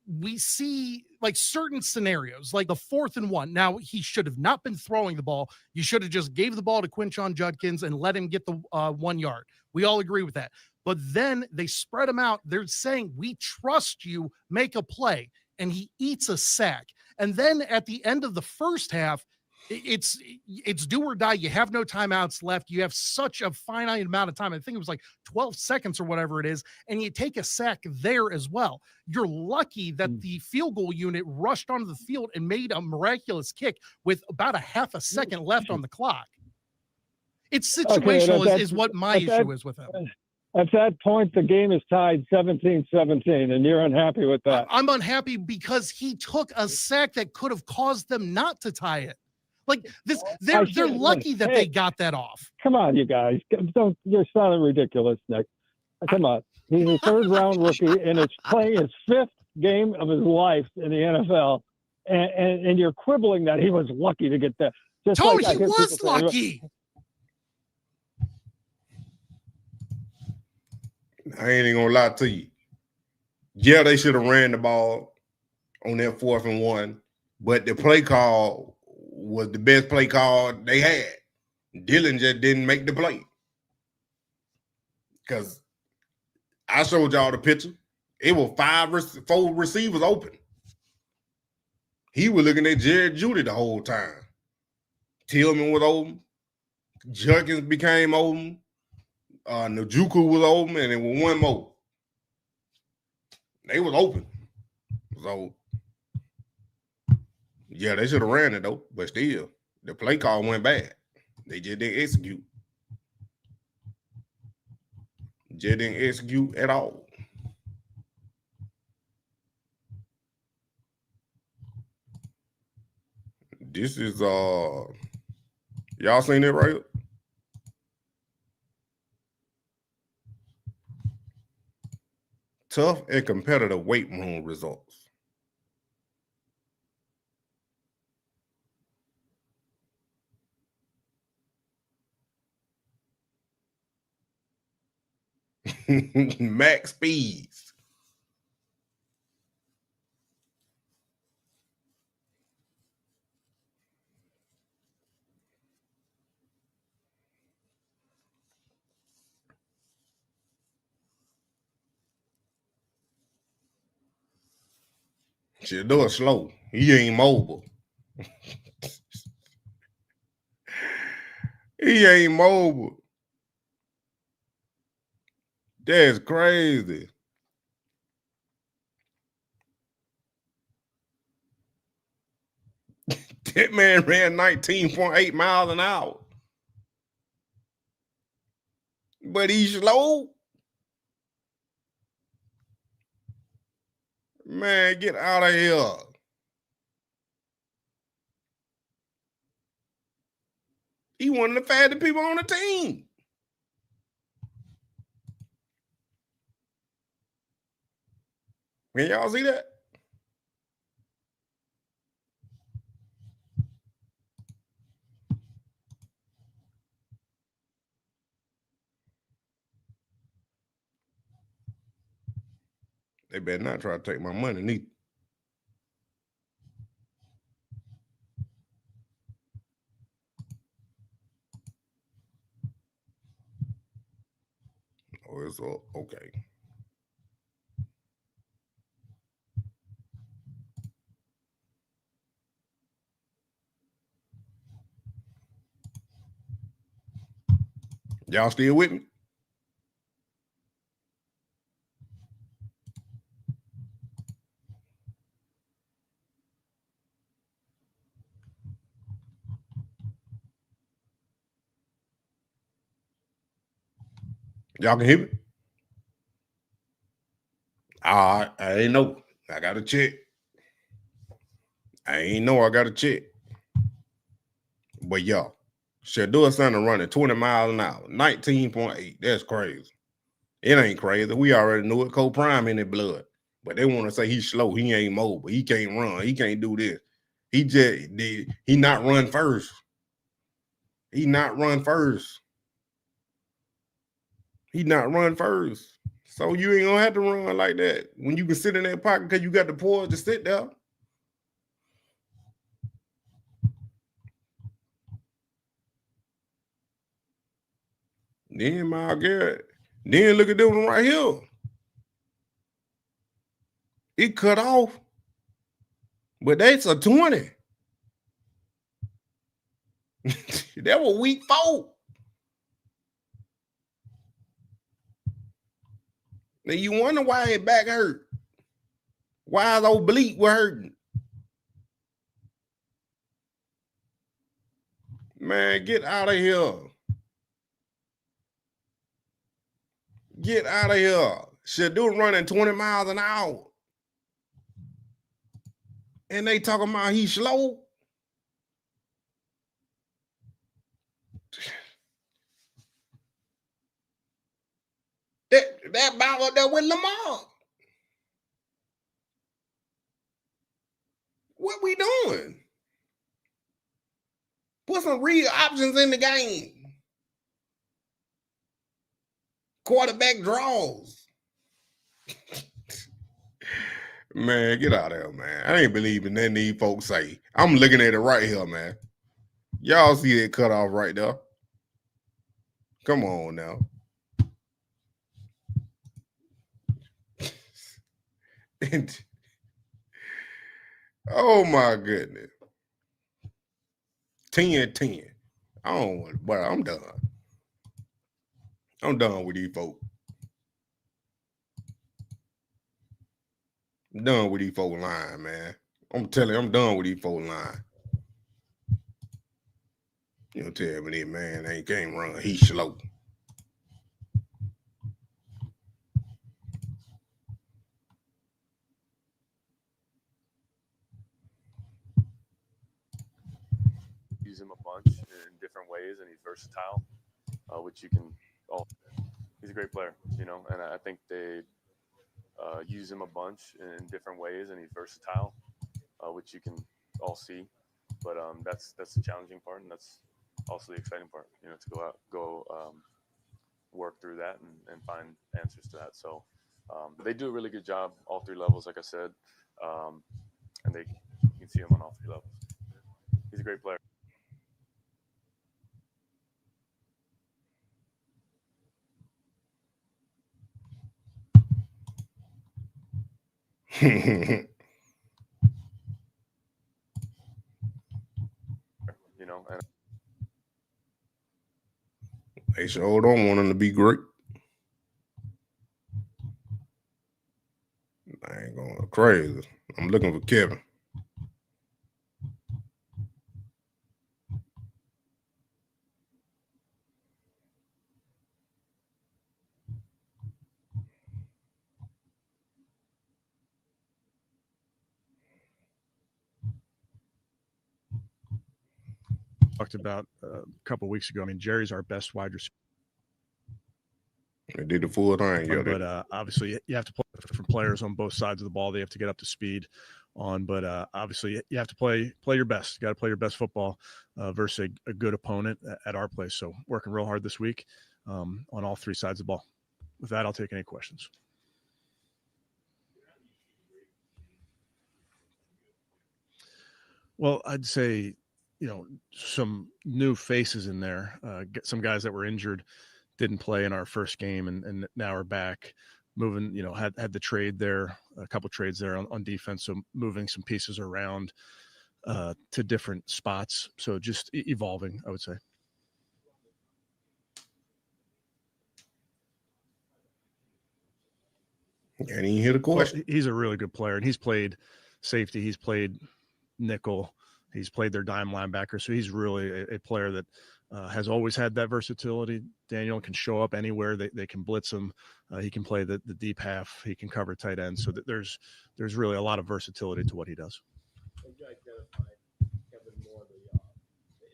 we see like certain scenarios, like the 4th and 1. Now, he should have not been throwing the ball. You should have just gave the ball to Quinshon Judkins and let him get the 1 yard. We all agree with that. But then they spread him out. They're saying, we trust you, make a play. And he eats a sack. And then at the end of the first half, it's do or die. You have no timeouts left. You have such a finite amount of time. I think it was like 12 seconds or whatever it is. And you take a sack there as well. You're lucky that the field goal unit rushed onto the field and made a miraculous kick with about a half a second left on the clock. It's situational is what my issue is with him. At that point, the game is tied 17-17, and you're unhappy with that. I'm unhappy because he took a sack that could have caused them not to tie it. Like this, they're lucky that they got that off. Come on, you guys. You're sounding ridiculous, Nick. Come on. He's a 3rd-round rookie, and it's playing his 5th game of his life in the NFL, and you're quibbling that he was lucky to get that. Tony, he was lucky. I ain't even gonna lie to you. Yeah, they should have ran the ball on that 4th and 1, but the play call was the best play call they had. Dylan just didn't make the play. Because I showed y'all the picture. It was 4 receivers open. He was looking at Jared Judy the whole time. Tillman was open. Junkins became open. Njoku was open, and it was one more. They was open. So, yeah, they should have ran it, though. But still, the play call went bad. They just didn't execute. Just didn't execute at all. This is, y'all seen it right here? Tough and competitive weight room results. Max speeds. Shedeur slow. He ain't mobile. He ain't mobile. That's crazy. That man ran 19.8 miles an hour. But he's slow. Man, get out of here. He one of the fastest people on the team. Can y'all see that? They better not try to take my money neither. Oh, it's okay. Y'all still with me? Y'all can hear me? I ain't know. I got to check. I ain't know I got to check. But y'all, Shedeur Sanders running 20 miles an hour, 19.8. That's crazy. It ain't crazy. We already knew it. Co-prime in the blood. But they want to say he's slow. He ain't mobile. He can't run. He can't do this. He just did. He not run first. He not run first. He not run first. So you ain't gonna have to run like that when you can sit in that pocket because you got the poise to sit there. Then my Garrett. Then look at this one right here. It cut off. But that's a 20. That was week 4. Now you wonder why his back hurt. Why his oblique was hurting. Man, get out of here. Get out of here. Shedeur running 20 miles an hour. And they talking about he's slow. That battle up there with Lamar. What we doing? Put some real options in the game. Quarterback draws. Man, get out of here, man. I ain't believing nothing these folks say. I'm looking at it right here, man. Y'all see that cutoff right there? Come on now. Oh my goodness. 10-10. I don't want, but I'm done. I'm done with these folks. I'm done with these folks lying, man. I'm telling you, I'm done with these folks lying. You don't tell me that man ain't can't run. He's slow. Use him a bunch in different ways, and he's versatile, which you can all. He's a great player, you know, and I think they use him a bunch in different ways, and he's versatile, which you can all see. But that's the challenging part, and that's also the exciting part, you know, to go work through that and find answers to that. So they do a really good job, all three levels, like I said, and you can see him on all three levels. He's a great player. You know, and they sure don't want him to be great. I ain't going crazy. I'm looking for Kevin. Talked about a couple of weeks ago. I mean, Jerry's our best wide receiver. They did the full thing, yeah. But obviously, you have to play different players on both sides of the ball. They have to get up to speed on. But obviously, you have to play your best. You got to play your best football versus a good opponent at our place. So working real hard this week on all three sides of the ball. With that, I'll take any questions. Well, I'd say, you know, some new faces in there. Get some guys that were injured, didn't play in our first game, and now are back. Moving, you know, had the trade there, a couple trades there on defense. So moving some pieces around to different spots. So just evolving, I would say. And he hit a question. Well, he's a really good player, and he's played safety. He's played nickel. He's played their dime linebacker. So he's really a player that has always had that versatility. Daniel can show up anywhere. They can blitz him. He can play the deep half. He can cover tight end. So there's really a lot of versatility to what he does. Have you identified, Kevin, more the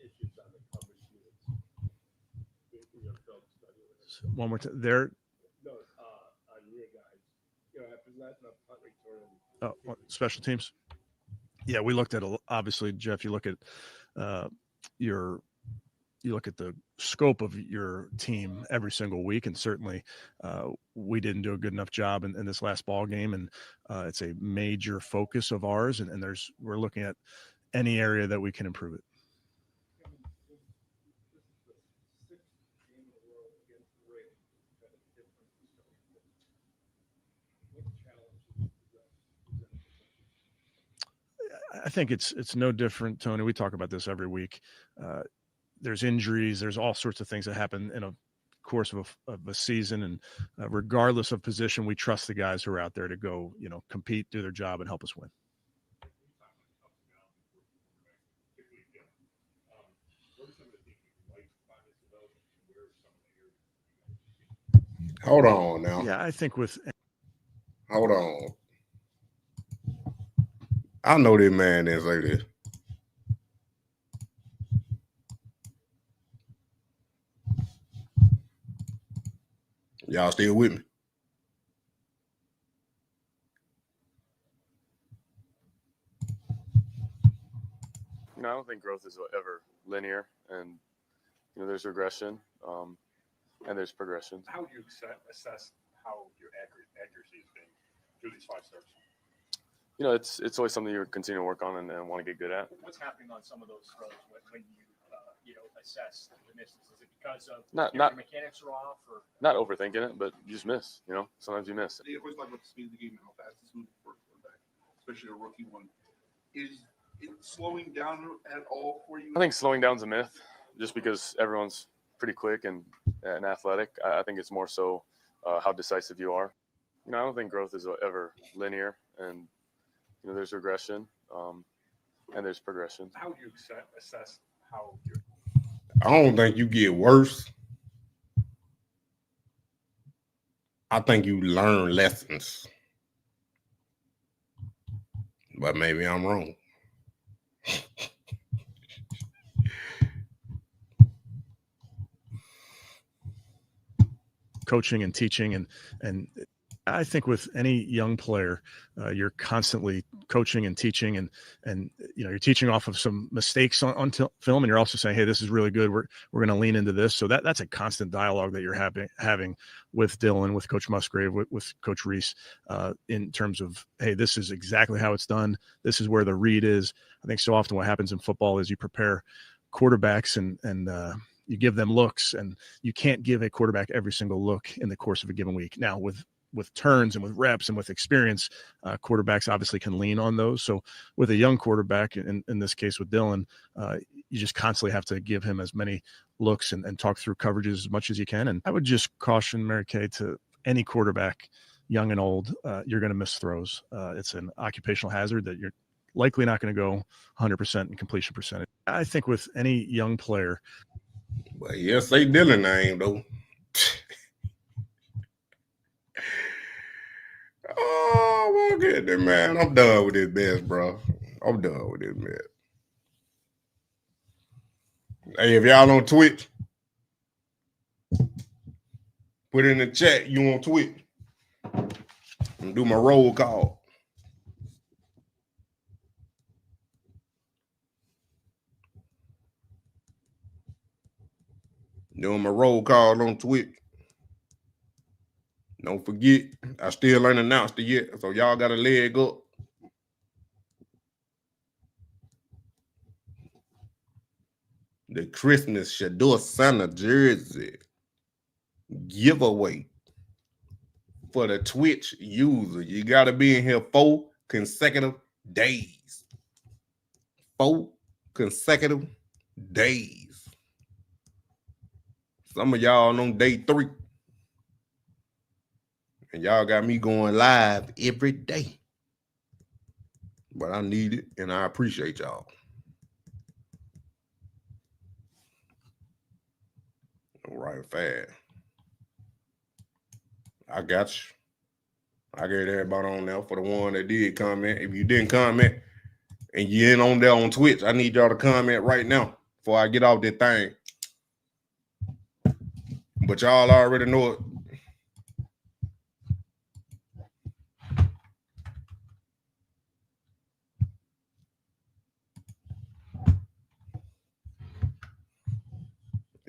issues on the coverage units in your film study? One more time. There. No, on your guys. You know, after letting up punt return. Oh, special teams. Yeah, we looked at obviously, Jeff. You look at you look at the scope of your team every single week, and certainly we didn't do a good enough job in this last ball game, and it's a major focus of ours. And we're looking at any area that we can improve it. I think it's no different, Tony. We talk about this every week. There's injuries. There's all sorts of things that happen in a course of a season. And regardless of position, we trust the guys who are out there to go, you know, compete, do their job, and help us win. Hold on now. Yeah, I think Hold on. I know this man didn't say this. Y'all still with me? I don't think growth is ever linear, and you know there's regression. and there's progression. How would you assess how your accuracy has been through these 5 starts? You know, it's always something you continue to work on and want to get good at. What's happening on some of those throws when you assess the misses? Is it because of Not your mechanics are off, or not overthinking it, but you just miss. You know, sometimes you miss. you always talk about the speed of the game and how fast it's moving for a quarterback, especially a rookie one. Is it slowing down at all for you? I think slowing down's a myth, just because everyone's pretty quick and athletic. I think it's more so how decisive you are. You know, I don't think growth is ever linear, and you know, there's regression, and there's progression. How would you assess how your I don't think you get worse. I think you learn lessons. But maybe I'm wrong. Coaching and teaching, and I think with any young player, you're constantly coaching and teaching, and you know, you're teaching off of some mistakes on film, and you're also saying, hey, this is really good. We're going to lean into this. So that's a constant dialogue that you're having with Dylan, with Coach Musgrave, with Coach Reese, in terms of, hey, this is exactly how it's done. This is where the read is. I think so often what happens in football is you prepare quarterbacks and you give them looks, and you can't give a quarterback every single look in the course of a given week. Now with turns and with reps and with experience, quarterbacks obviously can lean on those. So with a young quarterback, in this case with Dylan, you just constantly have to give him as many looks and talk through coverages as much as you can. And I would just caution Mary Kay, to any quarterback, young and old, you're going to miss throws. It's an occupational hazard that you're likely not going to go 100% in completion percentage. I think with any young player. But yes, say Dylan name though. Oh, well, get there, man. I'm done with this mess, bro. I'm done with this mess. Hey, if y'all on Twitch, put in the chat you on Twitch. And do my roll call. Doing my roll call on Twitch. Don't forget, I still ain't announced it yet, so y'all got a leg up. The Christmas Shedeur Sanders jersey giveaway for the Twitch user. You got to be in here 4 consecutive days. 4 consecutive days. Some of y'all on day 3. And y'all got me going live every day. But I need it, and I appreciate y'all. All right, fast. I got you. I gave everybody on there for the one that did comment. If you didn't comment and you ain't on there on Twitch, I need y'all to comment right now before I get off this thing. But y'all already know it.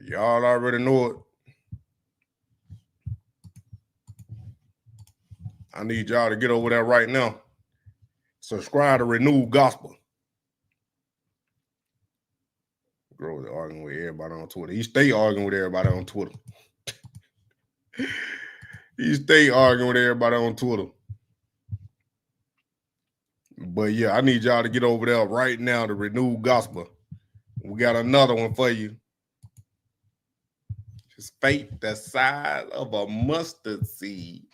Y'all already know it. I need y'all to get over there right now. Subscribe to Renewed Gospel. Girl is arguing with everybody on Twitter. He stay arguing with everybody on Twitter. He stay arguing with everybody on Twitter. But yeah, I need y'all to get over there right now to Renewed Gospel. We got another one for you. Just faith the size of a mustard seed.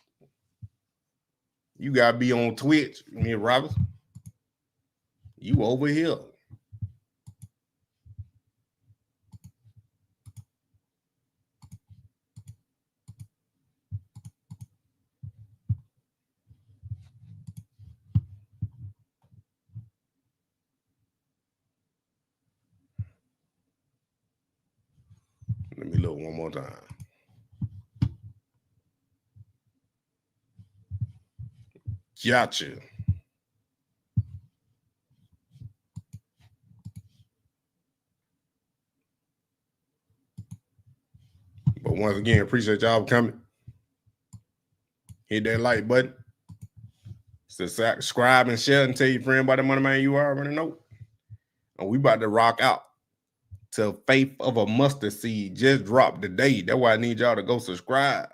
You gotta be on Twitch, me and Robert. You over here. Let me look one more time. Gotcha. But once again, appreciate y'all for coming. Hit that like button. Subscribe and share and tell your friend about the Money Man you already know. And we about to rock out till Faith of a Mustard Seed just dropped today. That's why I need y'all to go subscribe.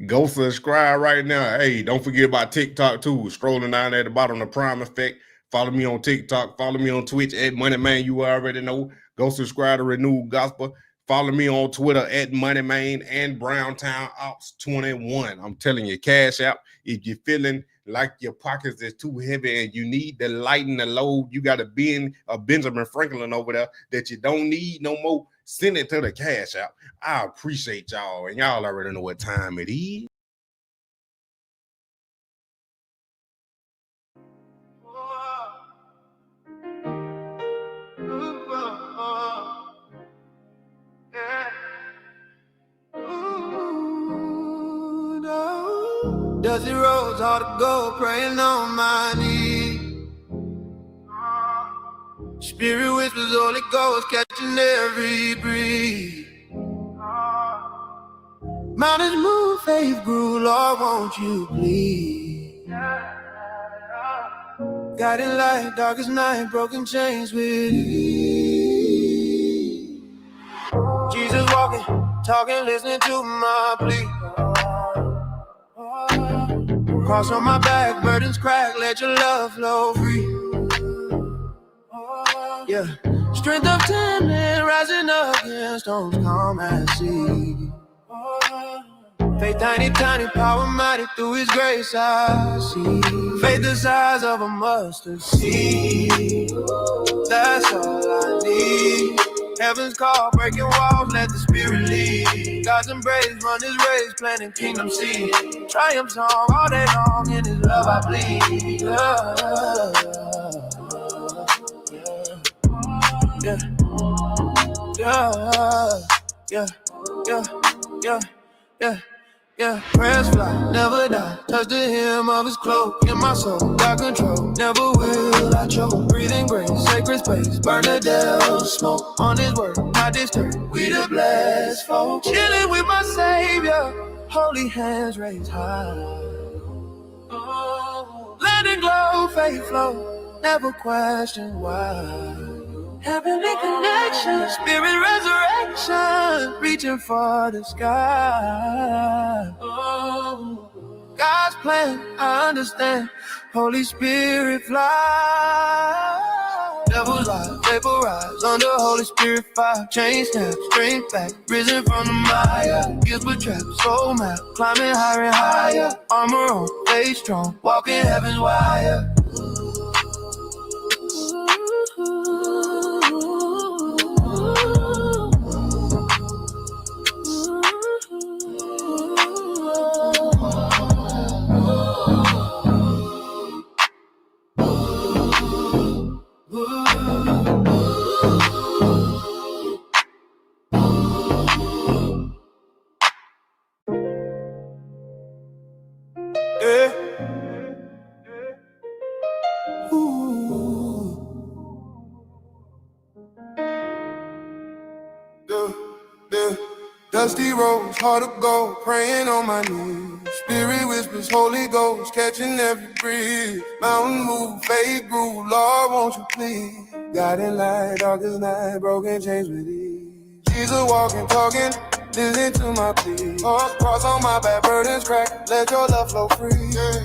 Go subscribe right now. Hey, don't forget about TikTok too. Scrolling down at the bottom, the Prime Effect. Follow me on TikTok. Follow me on Twitch at Money Man. You already know. Go subscribe to Renewed Gospel. Follow me on Twitter at Money Man and Browntown Ops 21. I'm telling you, Cash App. If you're feeling like your pockets is too heavy and you need to lighten the load, you got a Benjamin Franklin over there that you don't need no more. Send it to the Cash App. I appreciate y'all, and y'all already know what time it is. Dusty roads, hard to go, praying on my knees. Spirit whispers, Holy Ghost, catching every breeze. Mountains move, faith grew, Lord, won't you please? Guiding light, darkest night, broken chains with ease. Jesus walking, talking, listening to my plea. Cross on my back, burdens crack, let your love flow free. Yeah, strength of 10 men rising against storms calm as sea. Faith tiny, tiny, power mighty through his grace I see. Faith the size of a mustard seed. That's all I need. Heaven's call, breaking walls, let the spirit lead. God's embrace, run his race, planting kingdom seed. Triumph song all day long, in his love I bleed. Yeah, yeah, yeah, yeah, yeah, yeah. Prayers fly, never die. Touch the hem of his cloak. In my soul, got control. Never will I choke. Breathing grace, sacred space. Burn the devil's smoke. On his word, not disturbed. We the blessed folk. Chilling with my Savior. Holy hands raised high. Let it glow, faith flow. Never question why. Heavenly connection, spirit resurrection, reaching for the sky. Oh, God's plan, I understand. Holy Spirit fly. Devils lie, vaporize under Holy Spirit fire. Chain snap, strength back, risen from the mire. Gifts but trapped, soul map, climbing higher and higher. Armor on, faith strong, walking heaven's wire. Dusty roads, hard to go, praying on my knees. Spirit whispers, Holy Ghost, catching every breeze. Mountain move, faith grew, Lord, won't you please? Guiding light, darkest night, broken chains with ease. Jesus walking, talking, listen to my plea. Cross on my back, burdens crack, let your love flow free.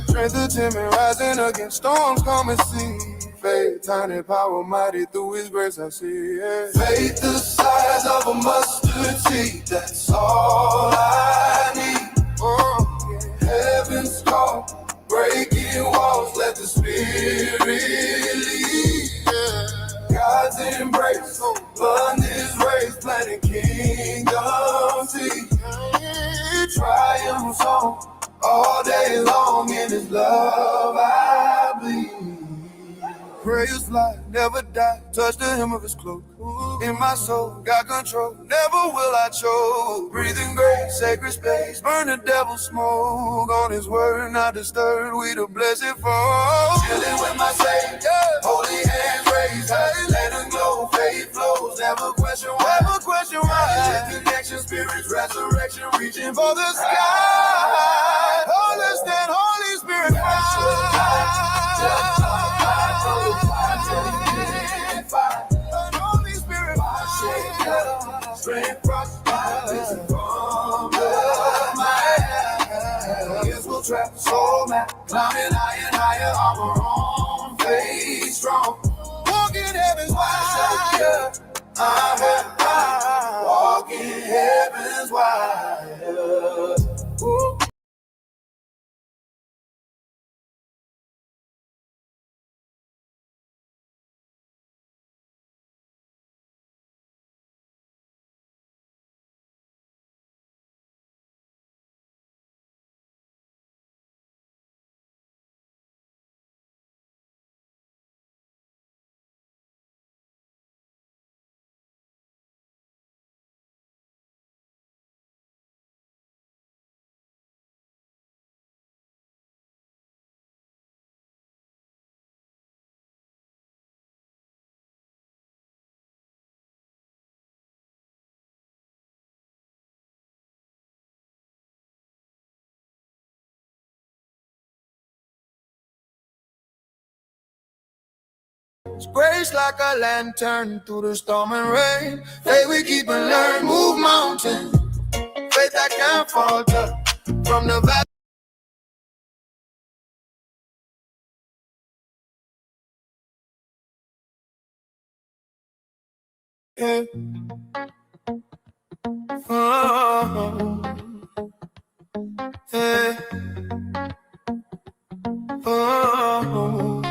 Strength of timid, rising against storms, come and see. Faith, tiny, power, mighty, through his grace I see. Faith the size of a mustard seed, that's all I need. Heaven's call, breaking walls, let the spirit lead. God's embrace, run his race, planting kingdom seed. Triumph song, all day long, in his love I bleed. Prayers fly, never die, touch the hem of his cloak. In my soul, got control, never will I choke. Breathing grace, sacred space, burn the devil's smoke. On his word, not disturbed, we the blessed folk. Chilling with my Savior, holy hands raised high. Let Never question why. Never question why. Connection, spirits, resurrection, reaching for the sky. Understand, Holy Spirit. Holy Spirit. Strength, prosperity from my ears will trap so mad. Climbing higher and higher, our own faith strong. Walking heaven's wide. Walking heaven's wide. Ooh. Grace like a lantern through the storm and rain. Faith we keep and learn, move mountains. Faith that can't falter from the valley. Yeah. Oh, yeah. Oh.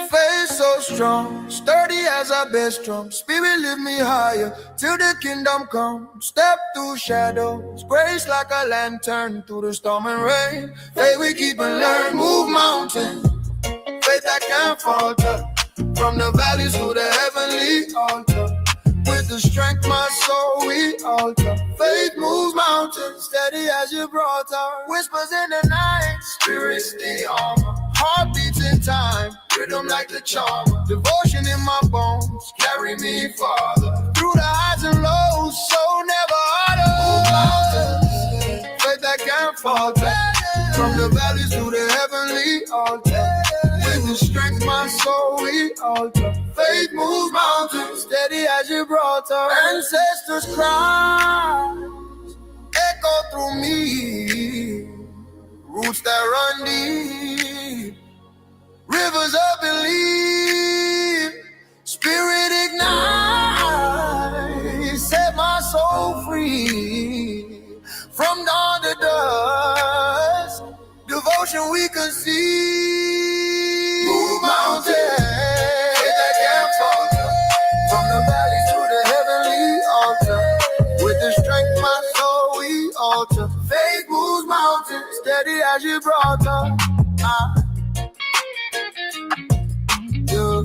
Faith so strong, sturdy as a best drum. Spirit lift me higher till the kingdom come. Step through shadows, grace like a lantern through the storm and rain. Faith we keep and learn, move mountains. Faith that can't falter from the valleys to the heavenly altar. With the strength my soul we alter. Faith moves mountains, steady as Gibraltar. Whispers in the night, spirits the armor. Heartbeats in time, rhythm like the charmer. Devotion in my bones, carry me farther. Through the highs and lows, so never harder. Faith that can't falter, from the valleys to the heavenly altar. With the strength my soul we alter. Faith moves mountains, steady as Gibraltar. Ancestors cry, echo through me. Roots that run deep, rivers of belief. Spirit ignite, set my soul free. From dawn to dusk, devotion we conceive. Move mountains, that can't falter. From the valleys to the heavenly altar. With the strength my soul we alter. Faith moves mountains, steady as Gibraltar. Yeah.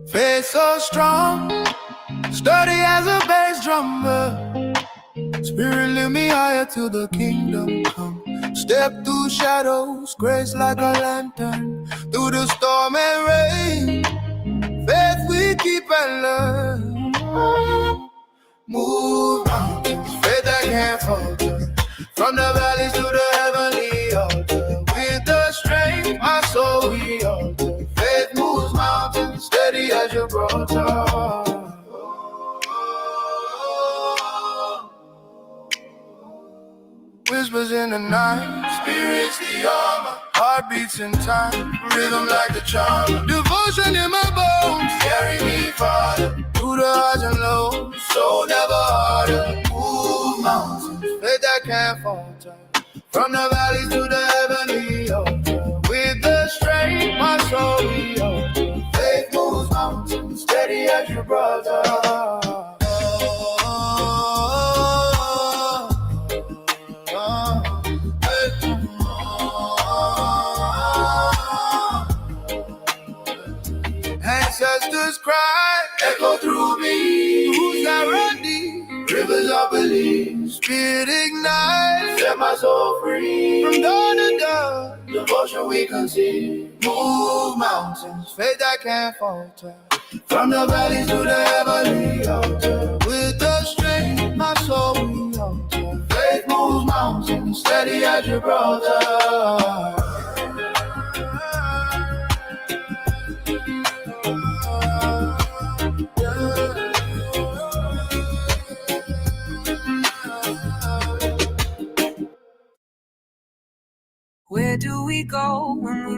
Faith so strong, sturdy as a bass drummer. Spirit lift me higher till the kingdom come. Step through shadows, grace like a lantern. Through the storm and rain, faith we keep and learn. Move mountains, faith that can't falter. From the valleys to the heavenly altar. With the strength my soul we alter. Faith moves mountains, steady as Gibraltar. Whispers in the night, spirits the armor. Heartbeats in time, rhythm like the charmer. Devotion in my bones, carry me farther. Through the highs and lows, so never harder. Move mountains, faith that can't falter. From the valleys to the heavenly altar. With the strength my soul we alter. Faith moves mountains, steady as Gibraltar. Ancestors cry, echo through me. Who's that Randy? Rivers of belief. Spirit ignite, set my soul free. From dawn to dawn, devotion we conceive. Move mountains, faith that can't falter. From the valleys to the heavenly altar. With the strength, my soul we alter. Faith moves mountains, steady as Gibraltar. Where do we go when we